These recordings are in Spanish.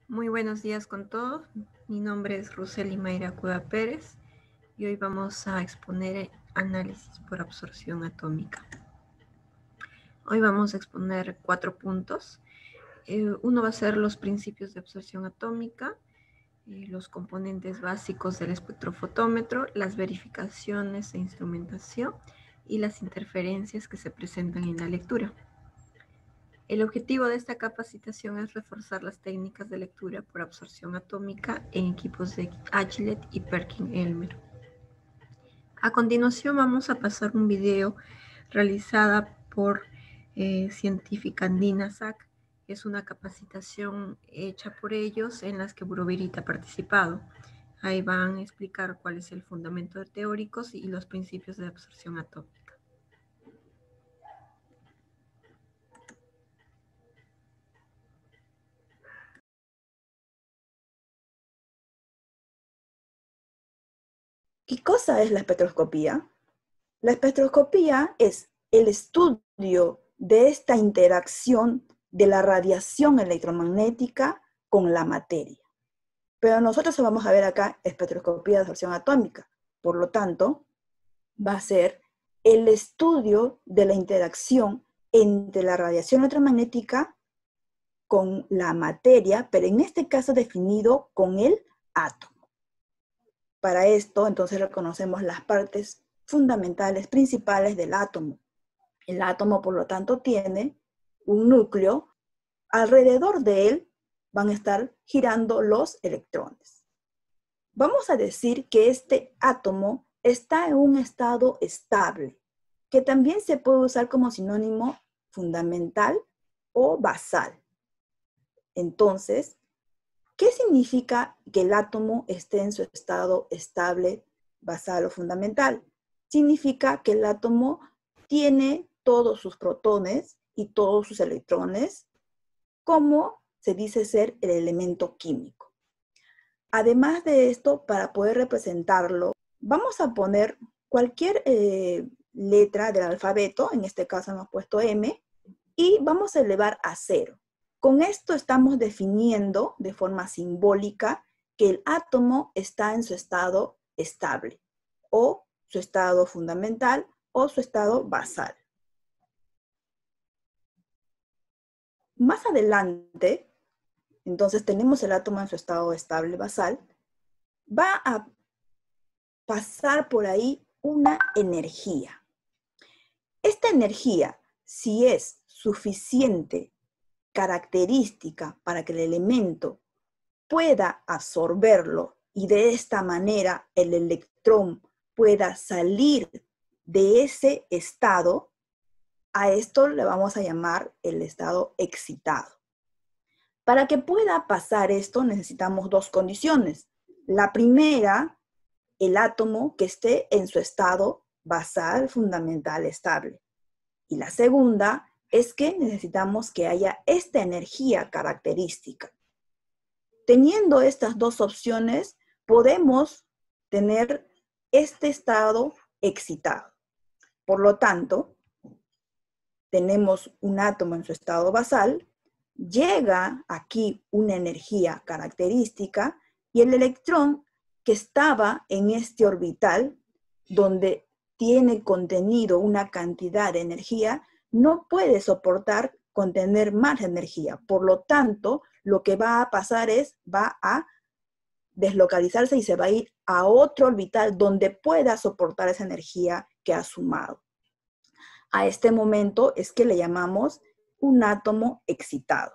Muy buenos días con todos. Mi nombre es Ruseli Mayra Cueva Pérez y hoy vamos a exponer análisis por absorción atómica. Hoy vamos a exponer 4 puntos. Uno va a ser los principios de absorción atómica, los componentes básicos del espectrofotómetro, las verificaciones e instrumentación y las interferencias que se presentan en la lectura. El objetivo de esta capacitación es reforzar las técnicas de lectura por absorción atómica en equipos de Agilent y Perkin-Elmer. A continuación vamos a pasar un video realizada por científica Nina Sack, que es una capacitación hecha por ellos en las que Burovirit ha participado. Ahí van a explicar cuál es el fundamento teóricos y los principios de absorción atómica. ¿Qué cosa es la espectroscopía? La espectroscopía es el estudio de esta interacción de la radiación electromagnética con la materia. Pero nosotros vamos a ver acá espectroscopía de absorción atómica. Por lo tanto, va a ser el estudio de la interacción entre la radiación electromagnética con la materia, pero en este caso definido con el átomo. Para esto, entonces, reconocemos las partes fundamentales, principales del átomo. El átomo, por lo tanto, tiene un núcleo. Alrededor de él van a estar girando los electrones. Vamos a decir que este átomo está en un estado estable, que también se puede usar como sinónimo fundamental o basal. Entonces, ¿qué significa que el átomo esté en su estado estable, basal o fundamental? Significa que el átomo tiene todos sus protones y todos sus electrones, como se dice ser el elemento químico. Además de esto, para poder representarlo, vamos a poner cualquier letra del alfabeto, en este caso hemos puesto M, y vamos a elevar a 0. Con esto estamos definiendo de forma simbólica que el átomo está en su estado estable, o su estado fundamental, o su estado basal. Más adelante, entonces tenemos el átomo en su estado estable basal, va a pasar por ahí una energía. Esta energía, si es suficiente característica para que el elemento pueda absorberlo y de esta manera el electrón pueda salir de ese estado, a esto le vamos a llamar el estado excitado. Para que pueda pasar esto necesitamos dos condiciones. La primera, el átomo que esté en su estado basal, fundamental, estable. Y la segunda es que necesitamos que haya esta energía característica. Teniendo estas dos opciones, podemos tener este estado excitado. Por lo tanto, tenemos un átomo en su estado basal, llega aquí una energía característica y el electrón que estaba en este orbital, donde tiene contenido una cantidad de energía, no puede soportar contener más energía. Por lo tanto, lo que va a pasar es, va a deslocalizarse y se va a ir a otro orbital donde pueda soportar esa energía que ha sumado. A este momento es que le llamamos un átomo excitado.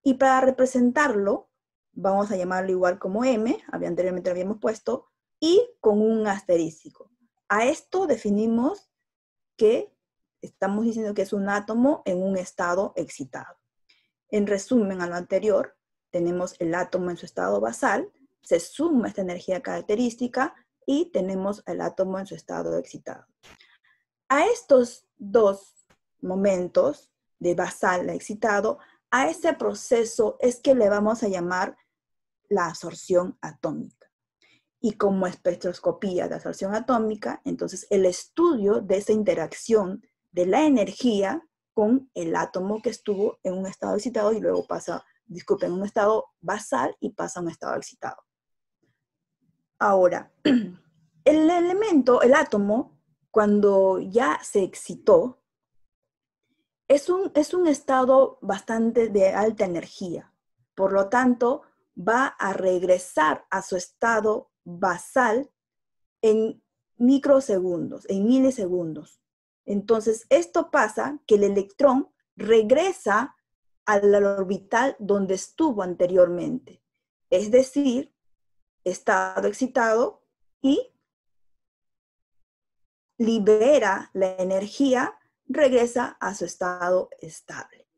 Y para representarlo, vamos a llamarlo igual como M, anteriormente lo habíamos puesto, y con un asterístico. A esto definimos que estamos diciendo que es un átomo en un estado excitado. En resumen a lo anterior, tenemos el átomo en su estado basal, se suma esta energía característica y tenemos el átomo en su estado excitado. A estos dos momentos, de basal a excitado, a ese proceso es que le vamos a llamar la absorción atómica. Y como espectroscopía de absorción atómica, entonces el estudio de esa interacción de la energía con el átomo que estuvo en un estado excitado y luego pasa disculpen, un estado basal y pasa a un estado excitado. Ahora, el elemento, el átomo, cuando ya se excitó, es un estado bastante de alta energía. Por lo tanto, va a regresar a su estado basal en microsegundos, en milisegundos. Entonces, esto pasa que el electrón regresa al orbital donde estuvo anteriormente. Es decir, estado excitado y libera la energía, regresa a su estado estable.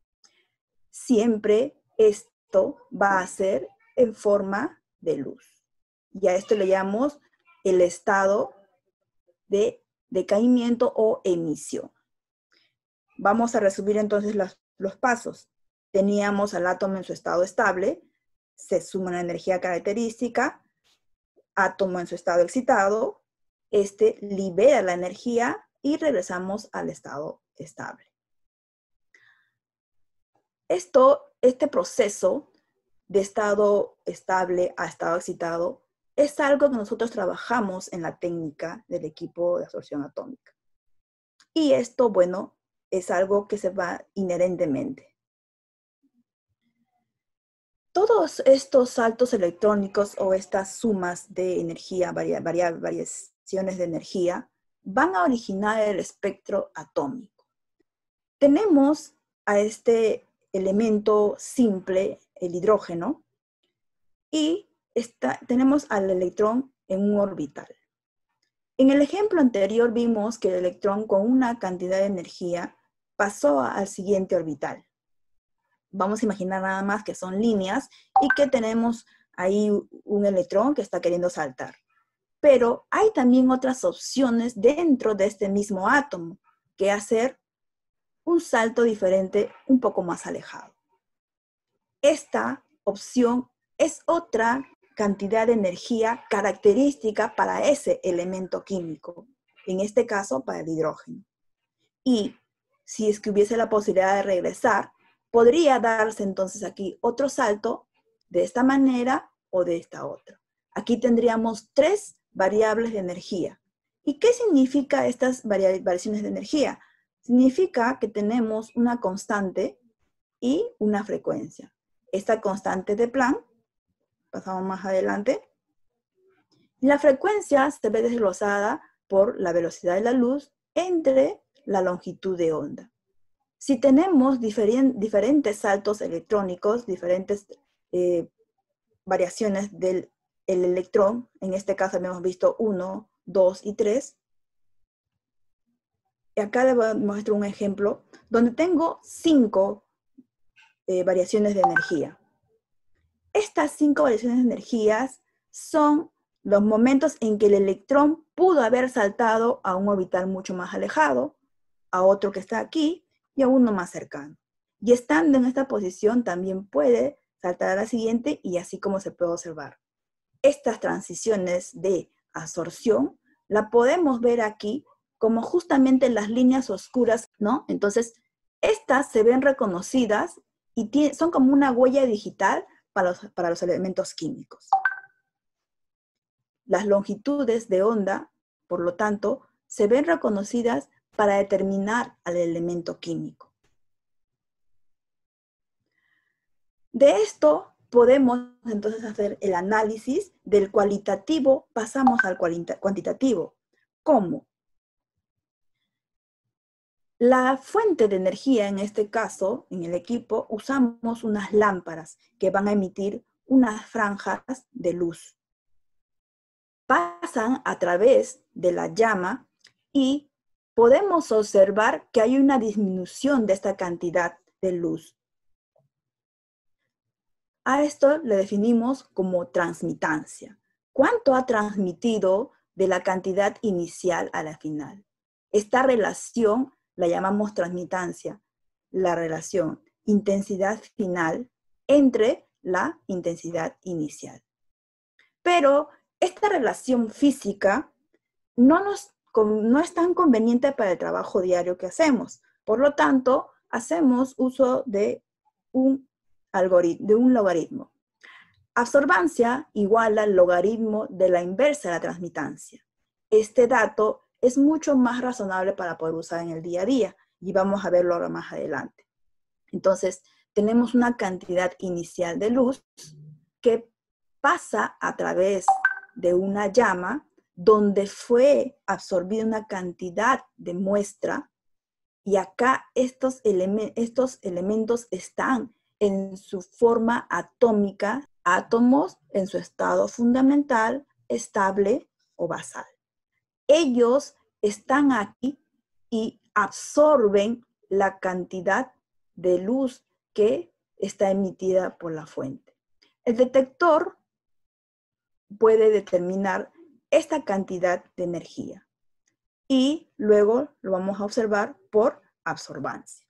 Siempre esto va a ser en forma de luz. Y a esto le llamamos el estado de decaimiento o emisión. Vamos a resumir entonces los pasos. Teníamos al átomo en su estado estable, se suma una energía característica, átomo en su estado excitado, este libera la energía y regresamos al estado estable. Este proceso de estado estable a estado excitado es algo que nosotros trabajamos en la técnica del equipo de absorción atómica. Y esto, bueno, es algo que se va inherentemente. Todos estos saltos electrónicos o estas sumas de energía, variaciones de energía, van a originar el espectro atómico. Tenemos a este elemento simple, el hidrógeno, y tenemos al electrón en un orbital. En el ejemplo anterior vimos que el electrón con una cantidad de energía pasó al siguiente orbital. Vamos a imaginar nada más que son líneas y que tenemos ahí un electrón que está queriendo saltar. Pero hay también otras opciones dentro de este mismo átomo, que hacer un salto diferente un poco más alejado. Esta opción es otra cantidad de energía característica para ese elemento químico, en este caso para el hidrógeno. Y si es que hubiese la posibilidad de regresar, podría darse entonces aquí otro salto de esta manera o de esta otra. Aquí tendríamos 3 variables de energía. ¿Y qué significa estas variaciones de energía? Significa que tenemos una constante y una frecuencia. Esta constante de Planck, pasamos más adelante, la frecuencia se ve desglosada por la velocidad de la luz entre la longitud de onda. Si tenemos diferentes saltos electrónicos, diferentes variaciones del electrón, en este caso hemos visto 1, 2 y 3, y acá les muestro un ejemplo donde tengo 5 variaciones de energía. Estas 5 variaciones de energías son los momentos en que el electrón pudo haber saltado a un orbital mucho más alejado, a otro que está aquí y a uno más cercano. Y estando en esta posición también puede saltar a la siguiente y así como se puede observar. Estas transiciones de absorción la podemos ver aquí como justamente las líneas oscuras, ¿no? Entonces, estas se ven reconocidas y son como una huella digital para los elementos químicos. Las longitudes de onda, por lo tanto, se ven reconocidas para determinar al elemento químico. De esto podemos entonces hacer el análisis del cualitativo, pasamos al cuantitativo. ¿Cómo? La fuente de energía, en este caso, en el equipo, usamos unas lámparas que van a emitir unas franjas de luz. Pasan a través de la llama y podemos observar que hay una disminución de esta cantidad de luz. A esto le definimos como transmitancia. ¿Cuánto ha transmitido de la cantidad inicial a la final? Esta relación la llamamos transmitancia, la relación intensidad final entre la intensidad inicial. Pero esta relación física no es tan conveniente para el trabajo diario que hacemos. Por lo tanto, hacemos uso de un de un logaritmo. Absorbancia igual al logaritmo de la inversa de la transmitancia. Este dato es mucho más razonable para poder usar en el día a día y vamos a verlo ahora más adelante. Entonces, tenemos una cantidad inicial de luz que pasa a través de una llama donde fue absorbida una cantidad de muestra y acá estos elementos están en su forma atómica, átomos en su estado fundamental, estable o basal. Ellos están aquí y absorben la cantidad de luz que está emitida por la fuente. El detector puede determinar esta cantidad de energía y luego lo vamos a observar por absorbancia.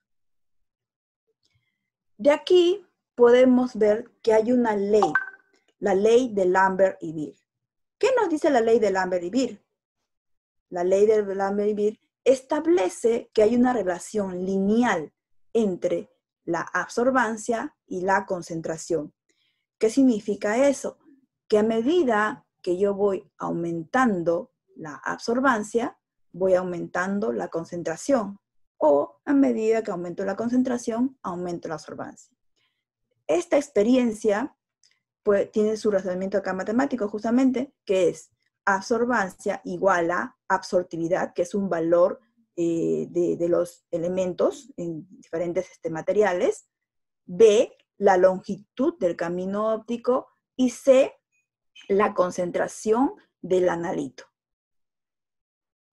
De aquí podemos ver que hay una ley, la ley de Lambert y Beer. ¿Qué nos dice la ley de Lambert y Beer? La ley de Lambert y Beer establece que hay una relación lineal entre la absorbancia y la concentración. ¿Qué significa eso? Que a medida que yo voy aumentando la absorbancia, voy aumentando la concentración. O a medida que aumento la concentración, aumento la absorbancia. Esta experiencia pues, tiene su razonamiento acá matemático justamente, que es absorbancia igual a absortividad, que es un valor de los elementos en diferentes materiales, B, la longitud del camino óptico, y C, la concentración del analito.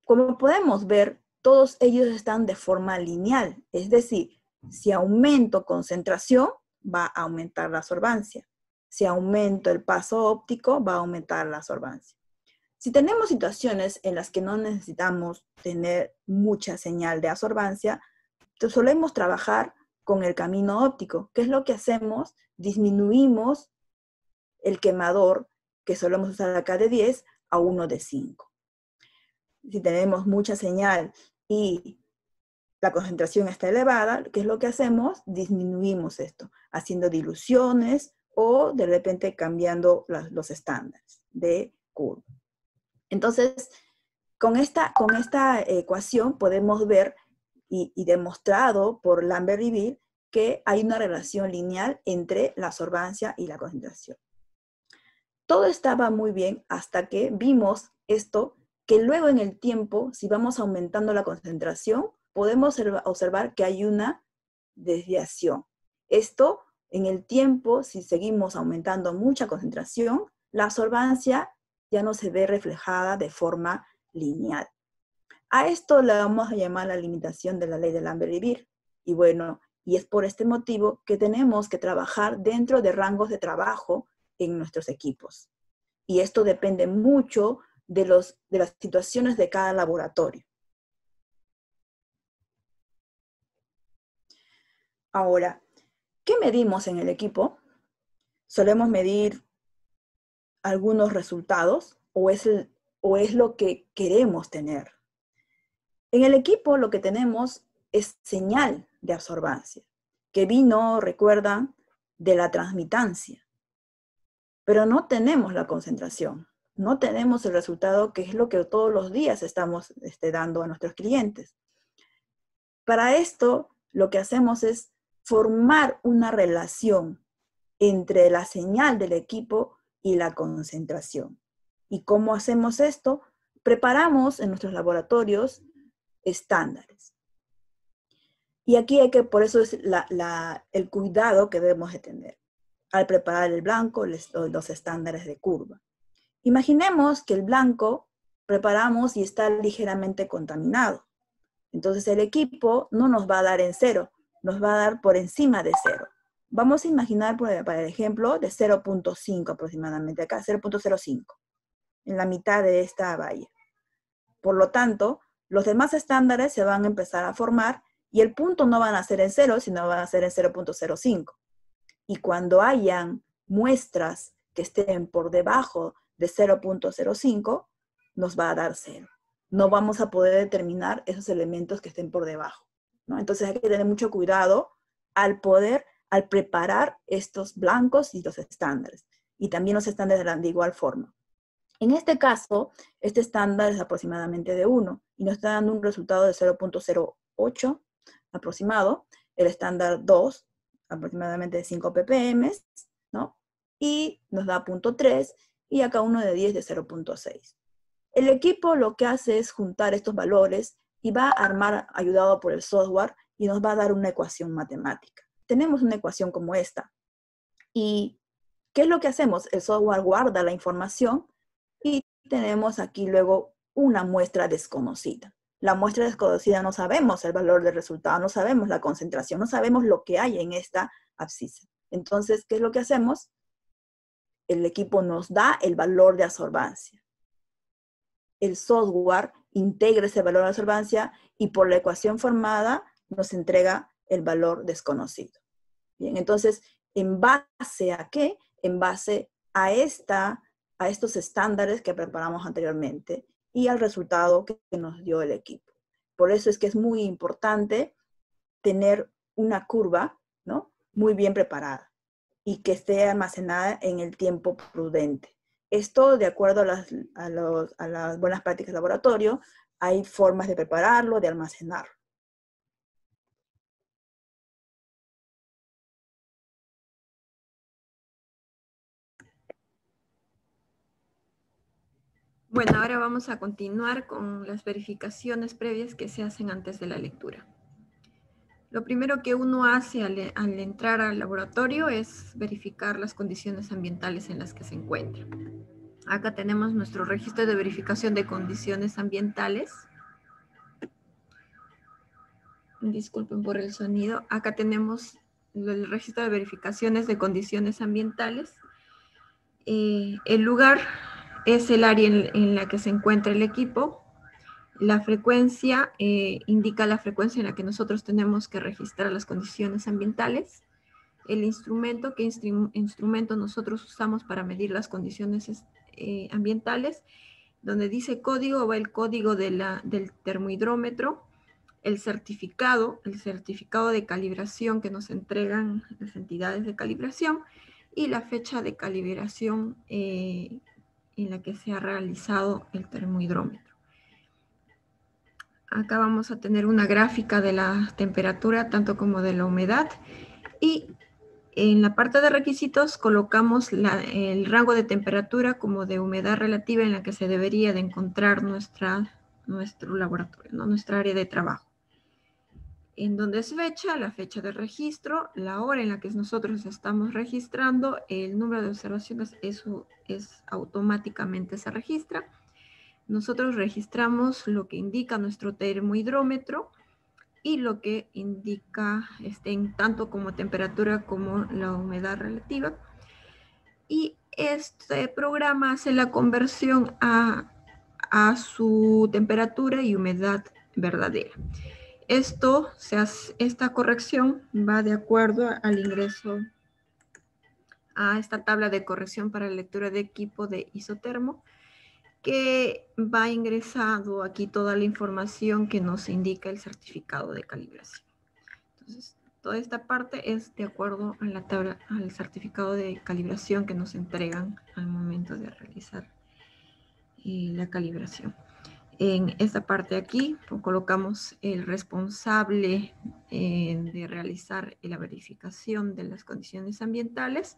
Como podemos ver, todos ellos están de forma lineal, es decir, si aumento concentración, va a aumentar la absorbancia. Si aumento el paso óptico, va a aumentar la absorbancia. Si tenemos situaciones en las que no necesitamos tener mucha señal de absorbancia, solemos trabajar con el camino óptico. ¿Qué es lo que hacemos? Disminuimos el quemador, que solemos usar acá de 10, a 1 de 5. Si tenemos mucha señal y la concentración está elevada, ¿qué es lo que hacemos? Disminuimos esto, haciendo diluciones o de repente cambiando los estándares de curva. Entonces, con esta ecuación podemos ver y demostrado por Lambert y Beer que hay una relación lineal entre la absorbancia y la concentración. Todo estaba muy bien hasta que vimos esto, que luego en el tiempo, si vamos aumentando la concentración, podemos observar que hay una desviación. Esto, en el tiempo, si seguimos aumentando mucha concentración, la absorbancia ya no se ve reflejada de forma lineal. A esto le vamos a llamar la limitación de la ley de Lambert y Beer. Y bueno, y es por este motivo que tenemos que trabajar dentro de rangos de trabajo en nuestros equipos. Y esto depende mucho de las situaciones de cada laboratorio. Ahora, ¿qué medimos en el equipo? ¿Solemos medir algunos resultados o es lo que queremos tener? En el equipo lo que tenemos es señal de absorbancia, que vino, recuerdan, de la transmitancia. Pero no tenemos la concentración, no tenemos el resultado que es lo que todos los días estamos dando a nuestros clientes. Para esto, lo que hacemos es formar una relación entre la señal del equipo y la concentración. ¿Y cómo hacemos esto? Preparamos en nuestros laboratorios estándares. Y aquí por eso es el cuidado que debemos de tener al preparar el blanco, los estándares de curva. Imaginemos que el blanco preparamos y está ligeramente contaminado. Entonces el equipo no nos va a dar en 0, nos va a dar por encima de 0. Vamos a imaginar, para el ejemplo, de 0.5 aproximadamente, acá 0.05, en la mitad de esta valla. Por lo tanto, los demás estándares se van a empezar a formar y el punto no van a ser en 0, sino van a ser en 0.05. Y cuando hayan muestras que estén por debajo de 0.05, nos va a dar 0. No vamos a poder determinar esos elementos que estén por debajo, ¿no? Entonces hay que tener mucho cuidado al al preparar estos blancos y los estándares. Y también los estándares eran de igual forma. En este caso, este estándar es aproximadamente de 1 y nos está dando un resultado de 0.08 aproximado. El estándar 2, aproximadamente de 5 ppm, ¿no? Y nos da 0.3 y acá uno de 10 de 0.6. El equipo lo que hace es juntar estos valores y va a armar, ayudado por el software, y nos va a dar una ecuación matemática. Tenemos una ecuación como esta. ¿Y qué es lo que hacemos? El software guarda la información y tenemos aquí luego una muestra desconocida. La muestra desconocida no sabemos el valor del resultado, no sabemos la concentración, no sabemos lo que hay en esta abscisa. Entonces, ¿qué es lo que hacemos? El equipo nos da el valor de absorbancia. El software integra ese valor de absorbancia y por la ecuación formada nos entrega el valor desconocido. Bien, entonces, ¿en base a qué? En base a estos estándares que preparamos anteriormente y al resultado que nos dio el equipo. Por eso es que es muy importante tener una curva, ¿no? Muy bien preparada y que esté almacenada en el tiempo prudente. Esto, de acuerdo a las buenas prácticas de laboratorio, hay formas de prepararlo, de almacenarlo. Bueno, ahora vamos a continuar con las verificaciones previas que se hacen antes de la lectura. Lo primero que uno hace al entrar al laboratorio es verificar las condiciones ambientales en las que se encuentra. Acá tenemos nuestro registro de verificación de condiciones ambientales. Disculpen por el sonido. Acá tenemos el registro de verificaciones de condiciones ambientales. El lugar es el área en la que se encuentra el equipo. La frecuencia indica la frecuencia en la que nosotros tenemos que registrar las condiciones ambientales. El instrumento, qué instrumento nosotros usamos para medir las condiciones ambientales. Donde dice código va el código del termohidrómetro. El certificado de calibración que nos entregan las entidades de calibración y la fecha de calibración en la que se ha realizado el termohidrómetro. Acá vamos a tener una gráfica de la temperatura, tanto como de la humedad. Y en la parte de requisitos colocamos el rango de temperatura como de humedad relativa en la que se debería de encontrar nuestro laboratorio, ¿no? Nuestra área de trabajo. En donde es fecha, la fecha de registro, la hora en la que nosotros estamos registrando, el número de observaciones, eso automáticamente se registra. Nosotros registramos lo que indica nuestro termohidrómetro y lo que indica tanto como temperatura como la humedad relativa. Y este programa hace la conversión a su temperatura y humedad verdadera. Esta corrección va de acuerdo al ingreso a esta tabla de corrección para lectura de equipo de Isotermo, que va ingresado aquí toda la información que nos indica el certificado de calibración. Entonces, toda esta parte es de acuerdo a la tabla, al certificado de calibración que nos entregan al momento de realizar la calibración. En esta parte aquí colocamos el responsable de realizar la verificación de las condiciones ambientales.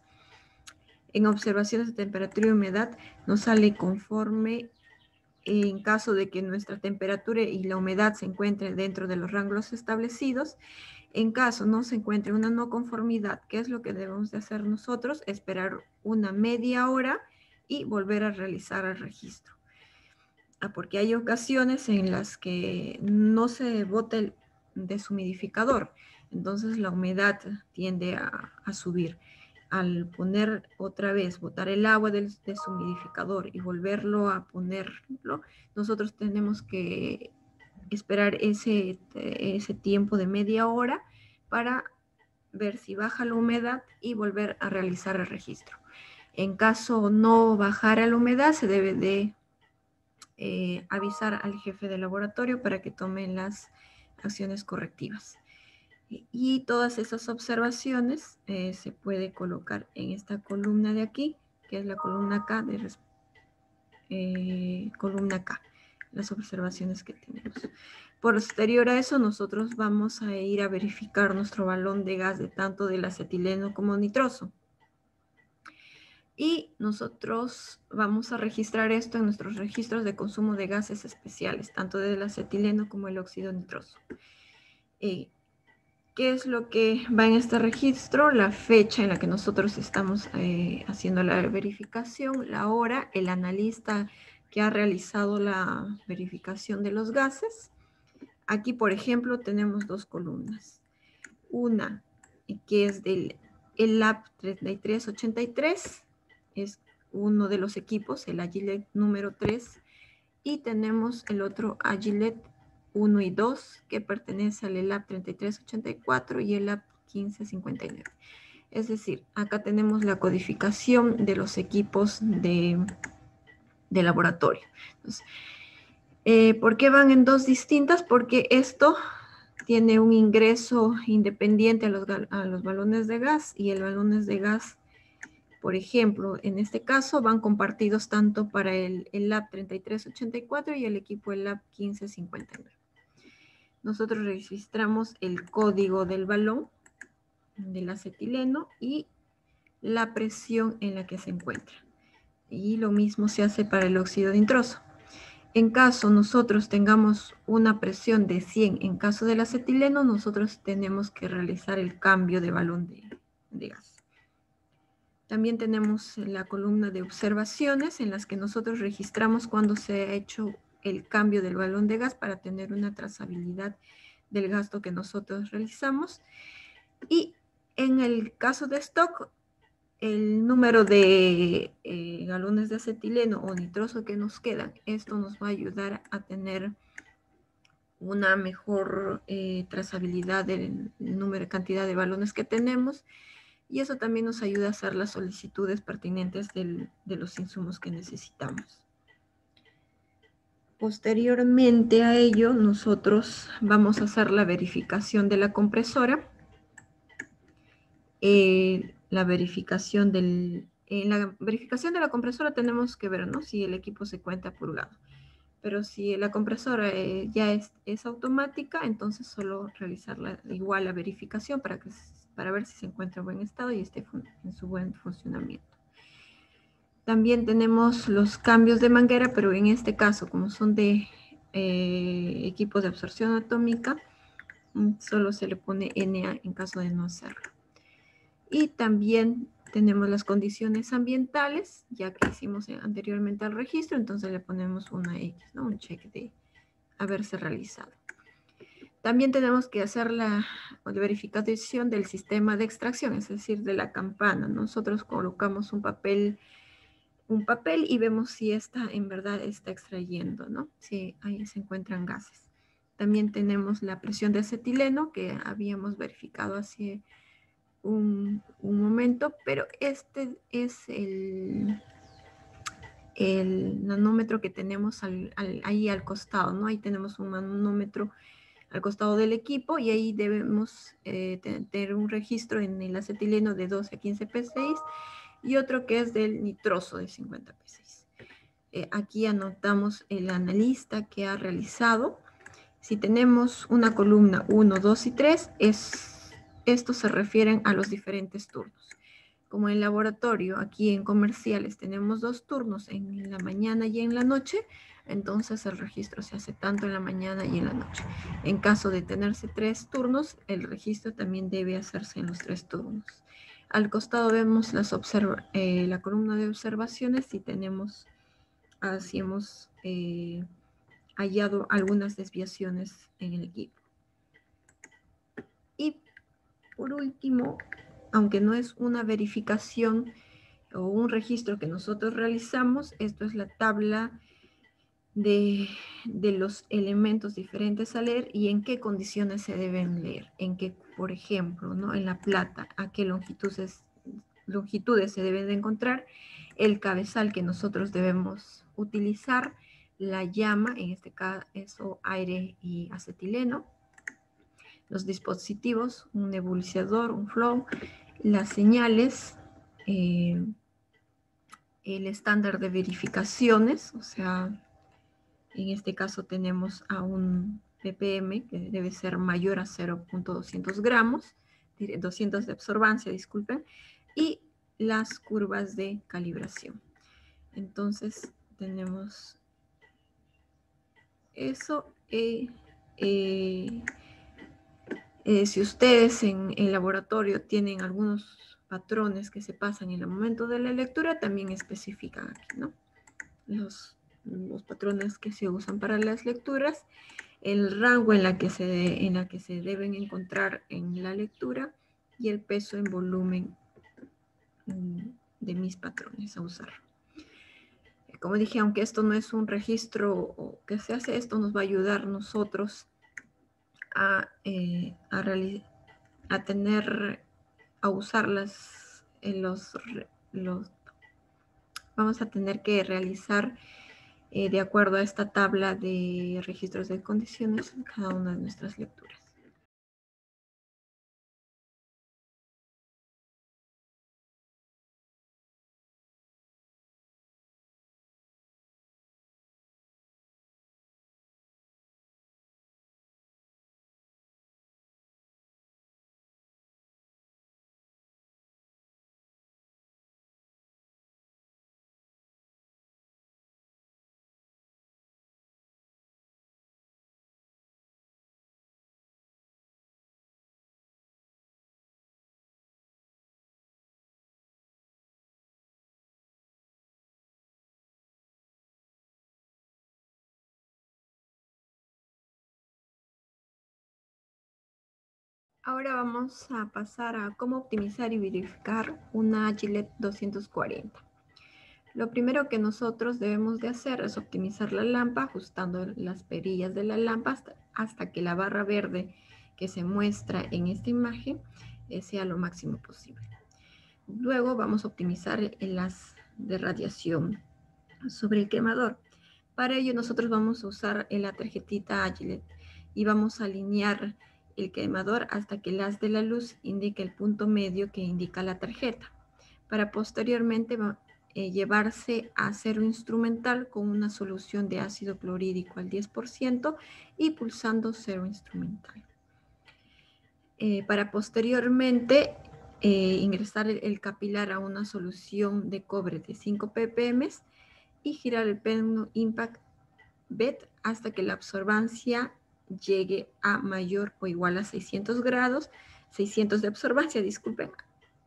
En observaciones de temperatura y humedad nos sale conforme en caso de que nuestra temperatura y la humedad se encuentren dentro de los rangos establecidos. En caso no se encuentre una no conformidad, ¿qué es lo que debemos de hacer nosotros? Esperar una media hora y volver a realizar el registro. Porque hay ocasiones en las que no se bota el deshumidificador, entonces la humedad tiende a subir. Al poner otra vez, botar el agua del deshumidificador y volverlo a ponerlo, nosotros tenemos que esperar ese tiempo de media hora para ver si baja la humedad y volver a realizar el registro. En caso no bajara la humedad, se debe de avisar al jefe de laboratorio para que tomen las acciones correctivas. Y todas esas observaciones se puede colocar en esta columna de aquí, que es la columna K, columna K, las observaciones que tenemos. Posterior a eso, nosotros vamos a ir a verificar nuestro balón de gas de tanto del acetileno como nitroso. Y nosotros vamos a registrar esto en nuestros registros de consumo de gases especiales, tanto del acetileno como el óxido nitroso. ¿Qué es lo que va en este registro? La fecha en la que nosotros estamos haciendo la verificación, la hora, el analista que ha realizado la verificación de los gases. Aquí, por ejemplo, tenemos dos columnas. Una que es del ELAB 3383, es uno de los equipos, el Agilent número 3, y tenemos el otro Agilent 1 y 2, que pertenece al ELAB 3384 y el ELAB 1559. Es decir, acá tenemos la codificación de los equipos de laboratorio. Entonces, ¿por qué van en dos distintas? Porque esto tiene un ingreso independiente a los balones de gas, y el balones de gas, por ejemplo, en este caso van compartidos tanto para el LAB 3384 y el equipo LAB 1559. Nosotros registramos el código del balón del acetileno y la presión en la que se encuentra. Y lo mismo se hace para el óxido nitroso. En caso nosotros tengamos una presión de 100 en caso del acetileno, nosotros tenemos que realizar el cambio de balón de gas. También tenemos la columna de observaciones en las que nosotros registramos cuando se ha hecho el cambio del balón de gas para tener una trazabilidad del gasto que nosotros realizamos. Y en el caso de stock, el número de galones de acetileno o nitroso que nos quedan, esto nos va a ayudar a tener una mejor trazabilidad del número, cantidad de balones que tenemos, y eso también nos ayuda a hacer las solicitudes pertinentes de los insumos que necesitamos. Posteriormente a ello, nosotros vamos a hacer la verificación de la compresora. La verificación en la verificación de la compresora tenemos que ver, ¿no?, si el equipo se cuenta por lado. Pero si la compresora ya es automática, entonces solo realizar igual la verificación para ver si se encuentra en buen estado y esté en su buen funcionamiento. También tenemos los cambios de manguera, pero en este caso, como son de equipos de absorción atómica, solo se le pone NA en caso de no hacerlo. Y también tenemos las condiciones ambientales, ya que hicimos anteriormente el registro, entonces le ponemos una X, ¿no?, un check de haberse realizado. También tenemos que hacer la verificación del sistema de extracción, es decir, de la campana. Nosotros colocamos un papel y vemos si esta en verdad está extrayendo, ¿no?, si ahí se encuentran gases. También tenemos la presión de acetileno que habíamos verificado hace un momento, pero este es el manómetro que tenemos ahí al costado, ¿no? Ahí tenemos un manómetro al costado del equipo y ahí debemos tener un registro en el acetileno de 12 a 15 P6 y otro que es del nitroso de 50 P6. Aquí anotamos el analista que ha realizado. Si tenemos una columna 1, 2 y 3, estos se refieren a los diferentes turnos. Como en laboratorio, aquí en comerciales tenemos 2 turnos, en la mañana y en la noche, entonces el registro se hace tanto en la mañana y en la noche. En caso de tenerse 3 turnos, el registro también debe hacerse en los 3 turnos. Al costado vemos la columna de observaciones y tenemos, así hemos hallado algunas desviaciones en el equipo. Y por último, aunque no es una verificación o un registro que nosotros realizamos, esto es la tabla de los elementos diferentes a leer y en qué condiciones se deben leer. En qué, por ejemplo, ¿no?, en la plata, a qué longitudes se deben de encontrar, el cabezal que nosotros debemos utilizar, la llama, en este caso aire y acetileno, los dispositivos, un nebulizador, un flow, las señales, el estándar de verificaciones, o sea, en este caso tenemos a un ppm que debe ser mayor a 0.200 gramos, 200 de absorbancia, disculpen, y las curvas de calibración. Entonces tenemos eso. Si ustedes en el laboratorio tienen algunos patrones que se pasan en el momento de la lectura, también especifican aquí, ¿no? Los patrones que se usan para las lecturas, el rango en la que se deben encontrar en la lectura y el peso en volumen de mis patrones a usar. Como dije, aunque esto no es un registro que se hace, esto nos va a ayudar nosotros a usarlas en vamos a tener que realizar de acuerdo a esta tabla de registros de condiciones en cada una de nuestras lecturas. Ahora vamos a pasar a cómo optimizar y verificar una Gillette 240. Lo primero que nosotros debemos de hacer es optimizar la lámpara ajustando las perillas de la lámpara hasta que la barra verde que se muestra en esta imagen sea lo máximo posible. Luego vamos a optimizar las de radiación sobre el quemador. Para ello nosotros vamos a usar la tarjetita Gillette y vamos a alinear el quemador hasta que el haz de la luz indique el punto medio que indica la tarjeta, para posteriormente llevarse a cero instrumental con una solución de ácido clorhídrico al 10% y pulsando cero instrumental. Para posteriormente ingresar el capilar a una solución de cobre de 5 ppm y girar el péndulo Impact Bed hasta que la absorbancia llegue a mayor o igual a 600 grados, 600 de absorbancia, disculpen,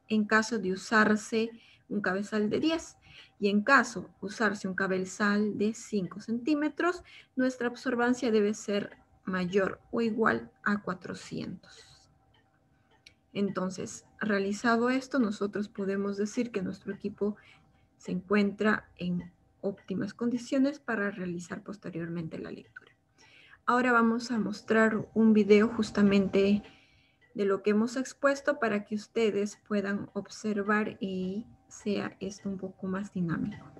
en caso de usarse un cabezal de 10. Y en caso de usarse un cabezal de 5 centímetros, nuestra absorbancia debe ser mayor o igual a 400. Entonces, realizado esto, nosotros podemos decir que nuestro equipo se encuentra en óptimas condiciones para realizar posteriormente la lectura. Ahora vamos a mostrar un video justamente de lo que hemos expuesto para que ustedes puedan observar y sea esto un poco más dinámico.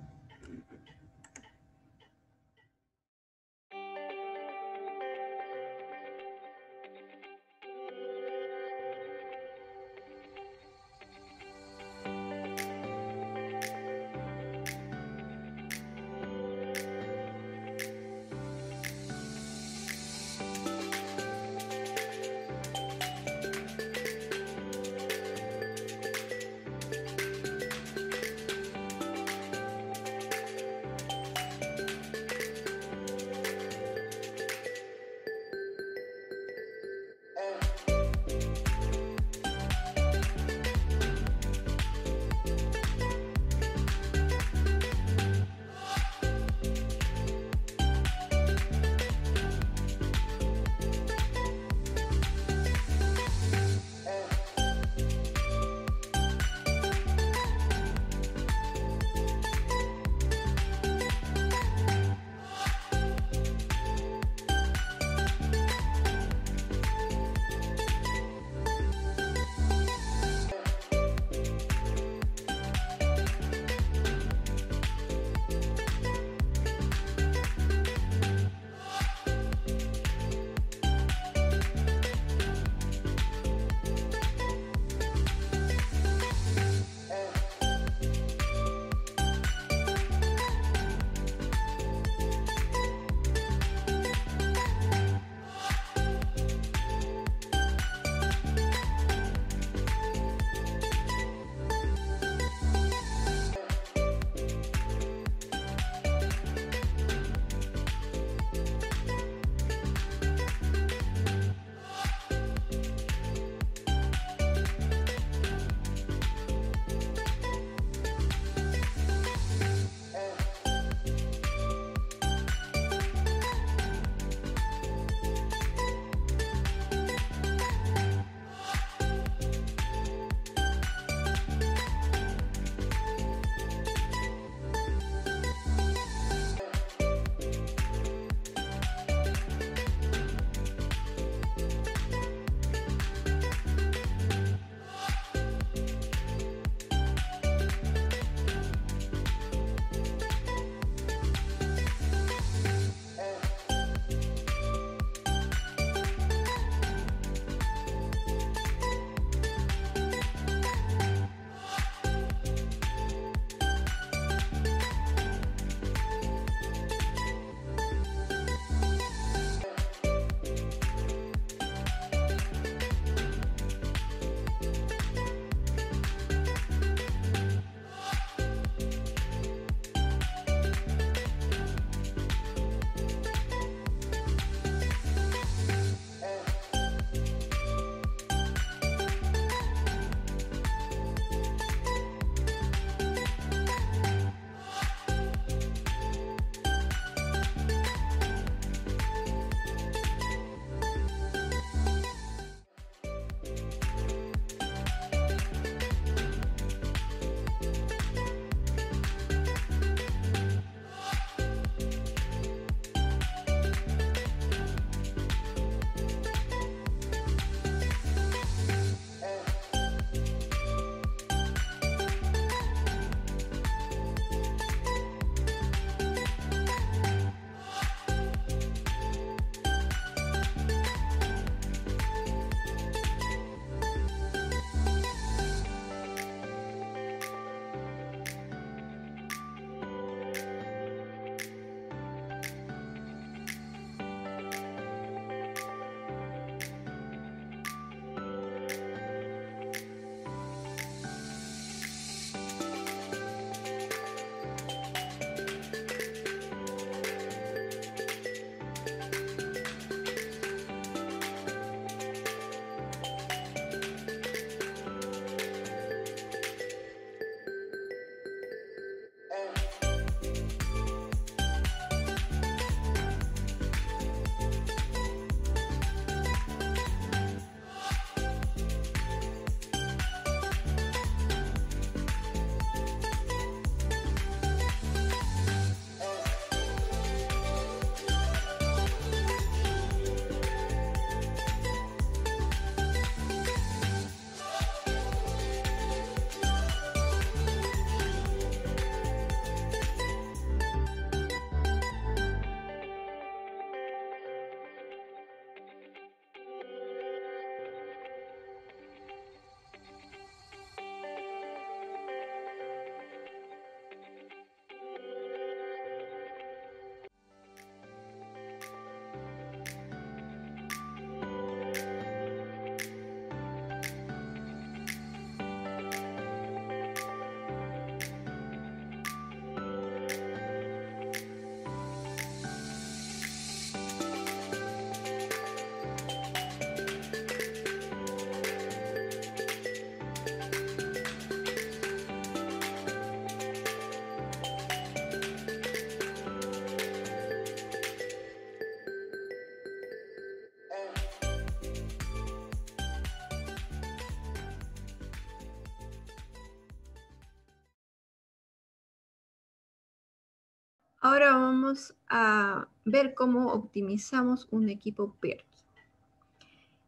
Ahora vamos a ver cómo optimizamos un equipo PERC.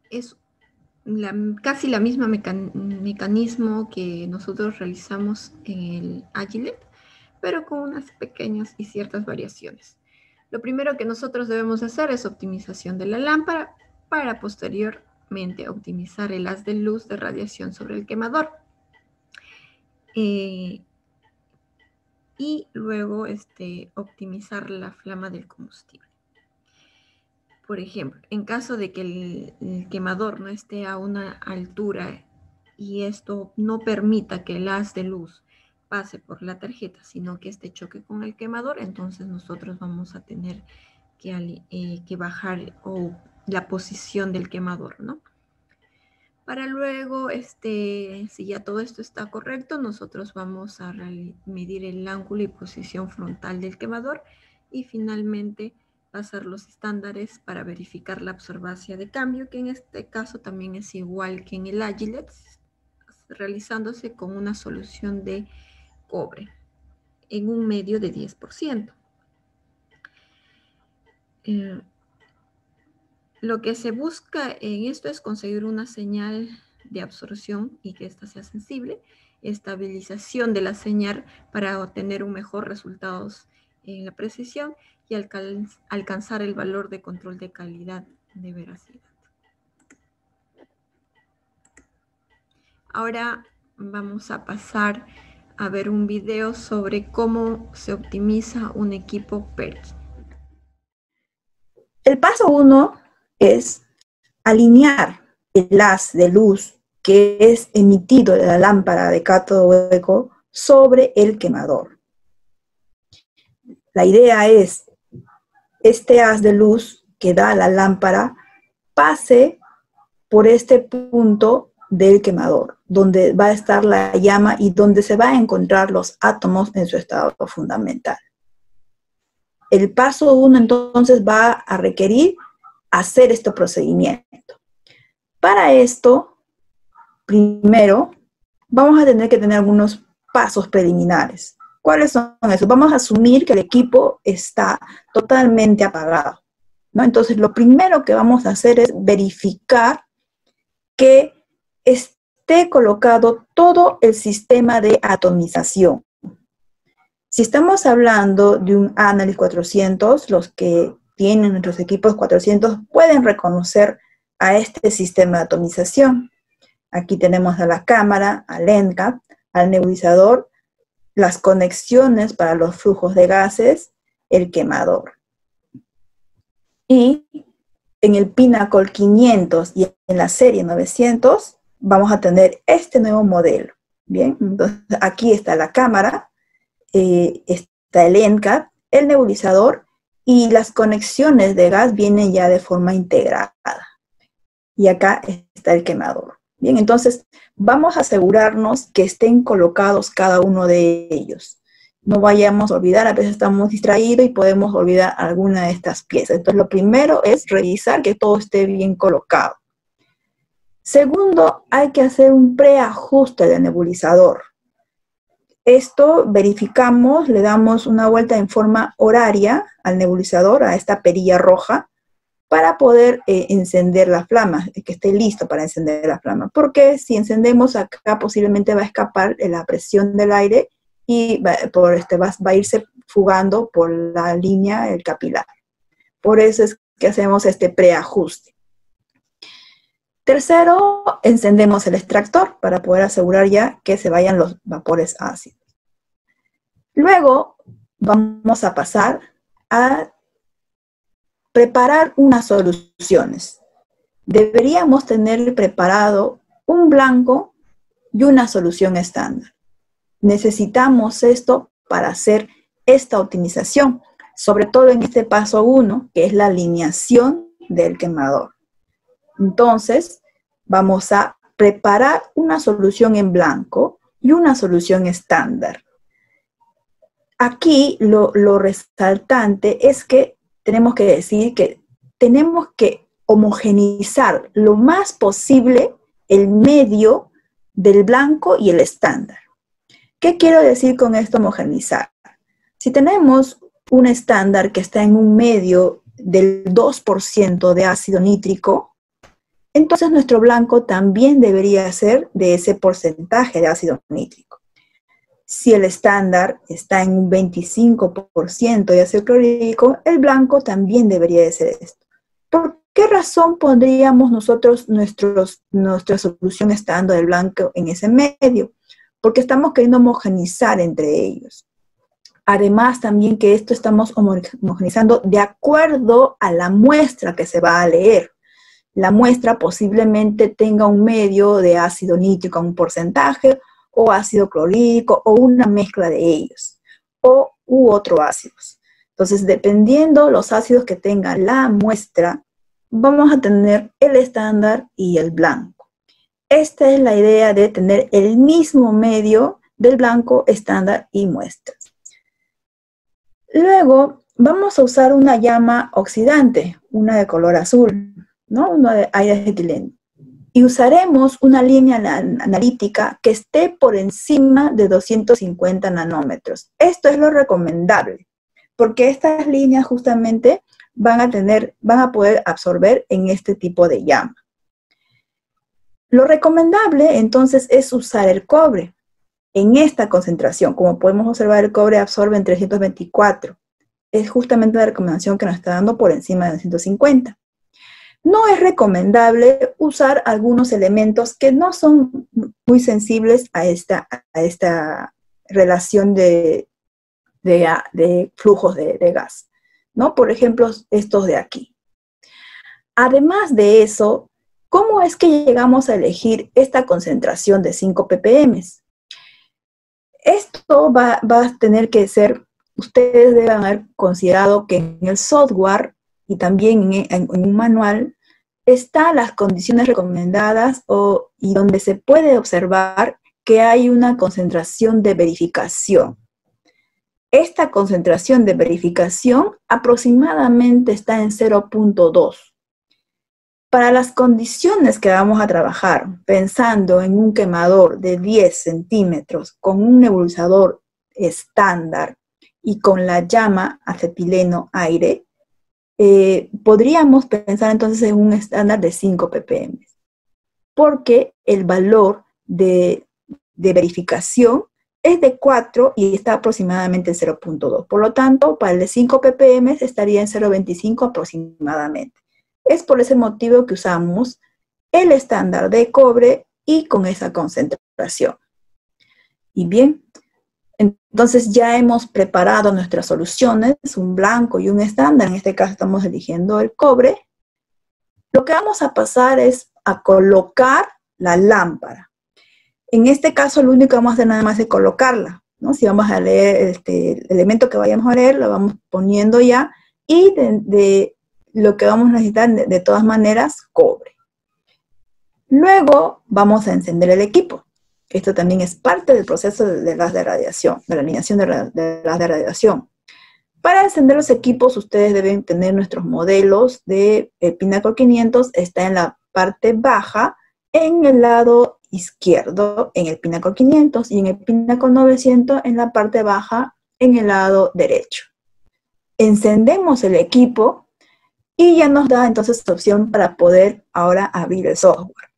Es casi la misma mecanismo que nosotros realizamos en el Agilent, pero con unas pequeñas y ciertas variaciones. Lo primero que nosotros debemos hacer es optimización de la lámpara para posteriormente optimizar el haz de luz de radiación sobre el quemador. Y luego optimizar la flama del combustible. Por ejemplo, en caso de que el quemador no esté a una altura y esto no permita que el haz de luz pase por la tarjeta, sino que choque con el quemador, entonces nosotros vamos a tener que bajar la posición del quemador, ¿no? Para luego, si ya todo esto está correcto, nosotros vamos a medir el ángulo y posición frontal del quemador y finalmente pasar los estándares para verificar la absorbancia de cambio, que en este caso también es igual que en el Agilent, realizándose con una solución de cobre en un medio de 10%. Lo que se busca en esto es conseguir una señal de absorción y que ésta sea sensible, estabilización de la señal para obtener un mejor resultado en la precisión y alcanzar el valor de control de calidad de veracidad. Ahora vamos a pasar a ver un video sobre cómo se optimiza un equipo PERC. El paso 1 es alinear el haz de luz que es emitido de la lámpara de cátodo hueco sobre el quemador. La idea es este haz de luz que da a la lámpara pase por este punto del quemador, donde va a estar la llama y donde se van a encontrar los átomos en su estado fundamental. El paso 1 entonces va a requerir hacer este procedimiento. Para esto, primero, vamos a tener que tener algunos pasos preliminares. ¿Cuáles son esos? Vamos a asumir que el equipo está totalmente apagado, ¿no? Entonces, lo primero que vamos a hacer es verificar que esté colocado todo el sistema de atomización. Si estamos hablando de un Analyst 400, los que tienen nuestros equipos 400 pueden reconocer a este sistema de atomización. Aquí tenemos a la cámara, al ENCAP, al nebulizador, las conexiones para los flujos de gases, el quemador. Y en el Pinnacle 500 y en la serie 900 vamos a tener este nuevo modelo. Bien, entonces aquí está la cámara, está el ENCAP, el nebulizador y las conexiones de gas vienen ya de forma integrada. Y acá está el quemador. Bien, entonces vamos a asegurarnos que estén colocados cada uno de ellos. No vayamos a olvidar, a veces estamos distraídos y podemos olvidar alguna de estas piezas. Entonces lo primero es revisar que todo esté bien colocado. Segundo, hay que hacer un preajuste del nebulizador. Esto verificamos, le damos una vuelta en forma horaria al nebulizador, a esta perilla roja, para poder encender la flama, que esté listo para encender la flama. Porque si encendemos acá, posiblemente va a escapar la presión del aire y va a irse fugando por la línea, el capilar. Por eso es que hacemos este preajuste. Tercero, encendemos el extractor para poder asegurar ya que se vayan los vapores ácidos. Luego vamos a pasar a preparar unas soluciones. Deberíamos tener preparado un blanco y una solución estándar. Necesitamos esto para hacer esta optimización, sobre todo en este paso 1, que es la alineación del quemador. Entonces, vamos a preparar una solución en blanco y una solución estándar. Aquí lo resaltante es que tenemos que decir que tenemos que homogeneizar lo más posible el medio del blanco y el estándar. ¿Qué quiero decir con esto homogeneizar? Si tenemos un estándar que está en un medio del 2% de ácido nítrico, entonces nuestro blanco también debería ser de ese porcentaje de ácido nítrico. Si el estándar está en un 25% de ácido clorhídrico, el blanco también debería de ser esto. ¿Por qué razón pondríamos nosotros nuestra solución estándar del blanco en ese medio? Porque estamos queriendo homogenizar entre ellos. Además, también que esto estamos homogenizando de acuerdo a la muestra que se va a leer. La muestra posiblemente tenga un medio de ácido nítrico, un porcentaje, o ácido clorhídrico, o una mezcla de ellos, u otros ácidos. Entonces, dependiendo los ácidos que tenga la muestra, vamos a tener el estándar y el blanco. Esta es la idea de tener el mismo medio del blanco, estándar y muestras. Luego, vamos a usar una llama oxidante, una de color azul, ¿no? Una de aire de etileno. Y usaremos una línea analítica que esté por encima de 250 nanómetros. Esto es lo recomendable, porque estas líneas justamente van a poder absorber en este tipo de llama. Lo recomendable, entonces, es usar el cobre en esta concentración. Como podemos observar, el cobre absorbe en 324. Es justamente la recomendación que nos está dando por encima de 250. No es recomendable usar algunos elementos que no son muy sensibles a esta relación de flujos de gas, ¿no? Por ejemplo, estos de aquí. Además de eso, ¿cómo es que llegamos a elegir esta concentración de 5 ppm? Esto va a tener que ser, ustedes deben haber considerado que en el software y también en un manual están las condiciones recomendadas y donde se puede observar que hay una concentración de verificación. Esta concentración de verificación aproximadamente está en 0.2. Para las condiciones que vamos a trabajar, pensando en un quemador de 10 centímetros con un nebulizador estándar y con la llama acetileno-aire, podríamos pensar entonces en un estándar de 5 ppm, porque el valor de verificación es de 4 y está aproximadamente en 0.2. Por lo tanto, para el de 5 ppm estaría en 0.25 aproximadamente. Es por ese motivo que usamos el estándar de cobre y con esa concentración. Y bien, entonces ya hemos preparado nuestras soluciones, un blanco y un estándar. En este caso estamos eligiendo el cobre. Lo que vamos a pasar es a colocar la lámpara. En este caso lo único que vamos a hacer nada más es colocarla, ¿no? Si vamos a leer el elemento que vayamos a leer, lo vamos poniendo ya. Y de lo que vamos a necesitar de todas maneras, cobre. Luego vamos a encender el equipo. Esto también es parte del proceso de gas de radiación, de la eliminación de gas de radiación. Para encender los equipos, ustedes deben tener nuestros modelos de Pinnacle 500. Está en la parte baja, en el lado izquierdo, en el Pinnacle 500, y en el Pinnacle 900, en la parte baja, en el lado derecho. Encendemos el equipo y ya nos da entonces esta opción para poder ahora abrir el software.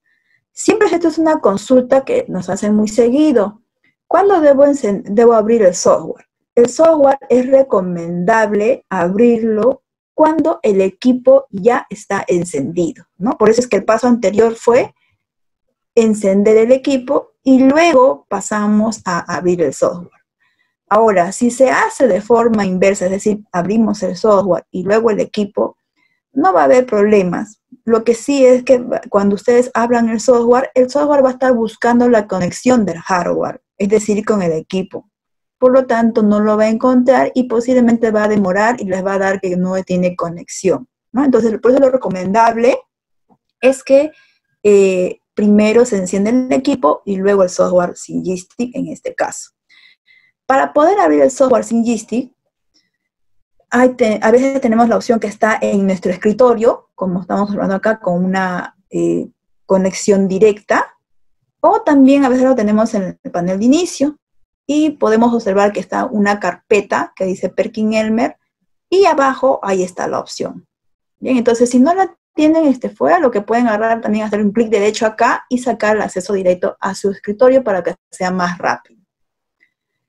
Siempre esto es una consulta que nos hacen muy seguido. ¿Cuándo debo abrir el software? El software es recomendable abrirlo cuando el equipo ya está encendido, ¿no? Por eso es que el paso anterior fue encender el equipo y luego pasamos a abrir el software. Ahora, si se hace de forma inversa, es decir, abrimos el software y luego el equipo, no va a haber problemas. Lo que sí es que cuando ustedes abran el software va a estar buscando la conexión del hardware, es decir, con el equipo. Por lo tanto, no lo va a encontrar y posiblemente va a demorar y les va a dar que no tiene conexión, ¿no? Entonces, por eso lo recomendable es que primero se enciende el equipo y luego el software sin joystick en este caso. Para poder abrir el software sin joystick, a veces tenemos la opción que está en nuestro escritorio, como estamos observando acá, con una conexión directa, o también a veces lo tenemos en el panel de inicio. y podemos observar que está una carpeta que dice Perkin-Elmer y abajo ahí está la opción. Bien, entonces si no la tienen fuera, lo que pueden agarrar también es hacer un clic derecho acá y sacar el acceso directo a su escritorio para que sea más rápido.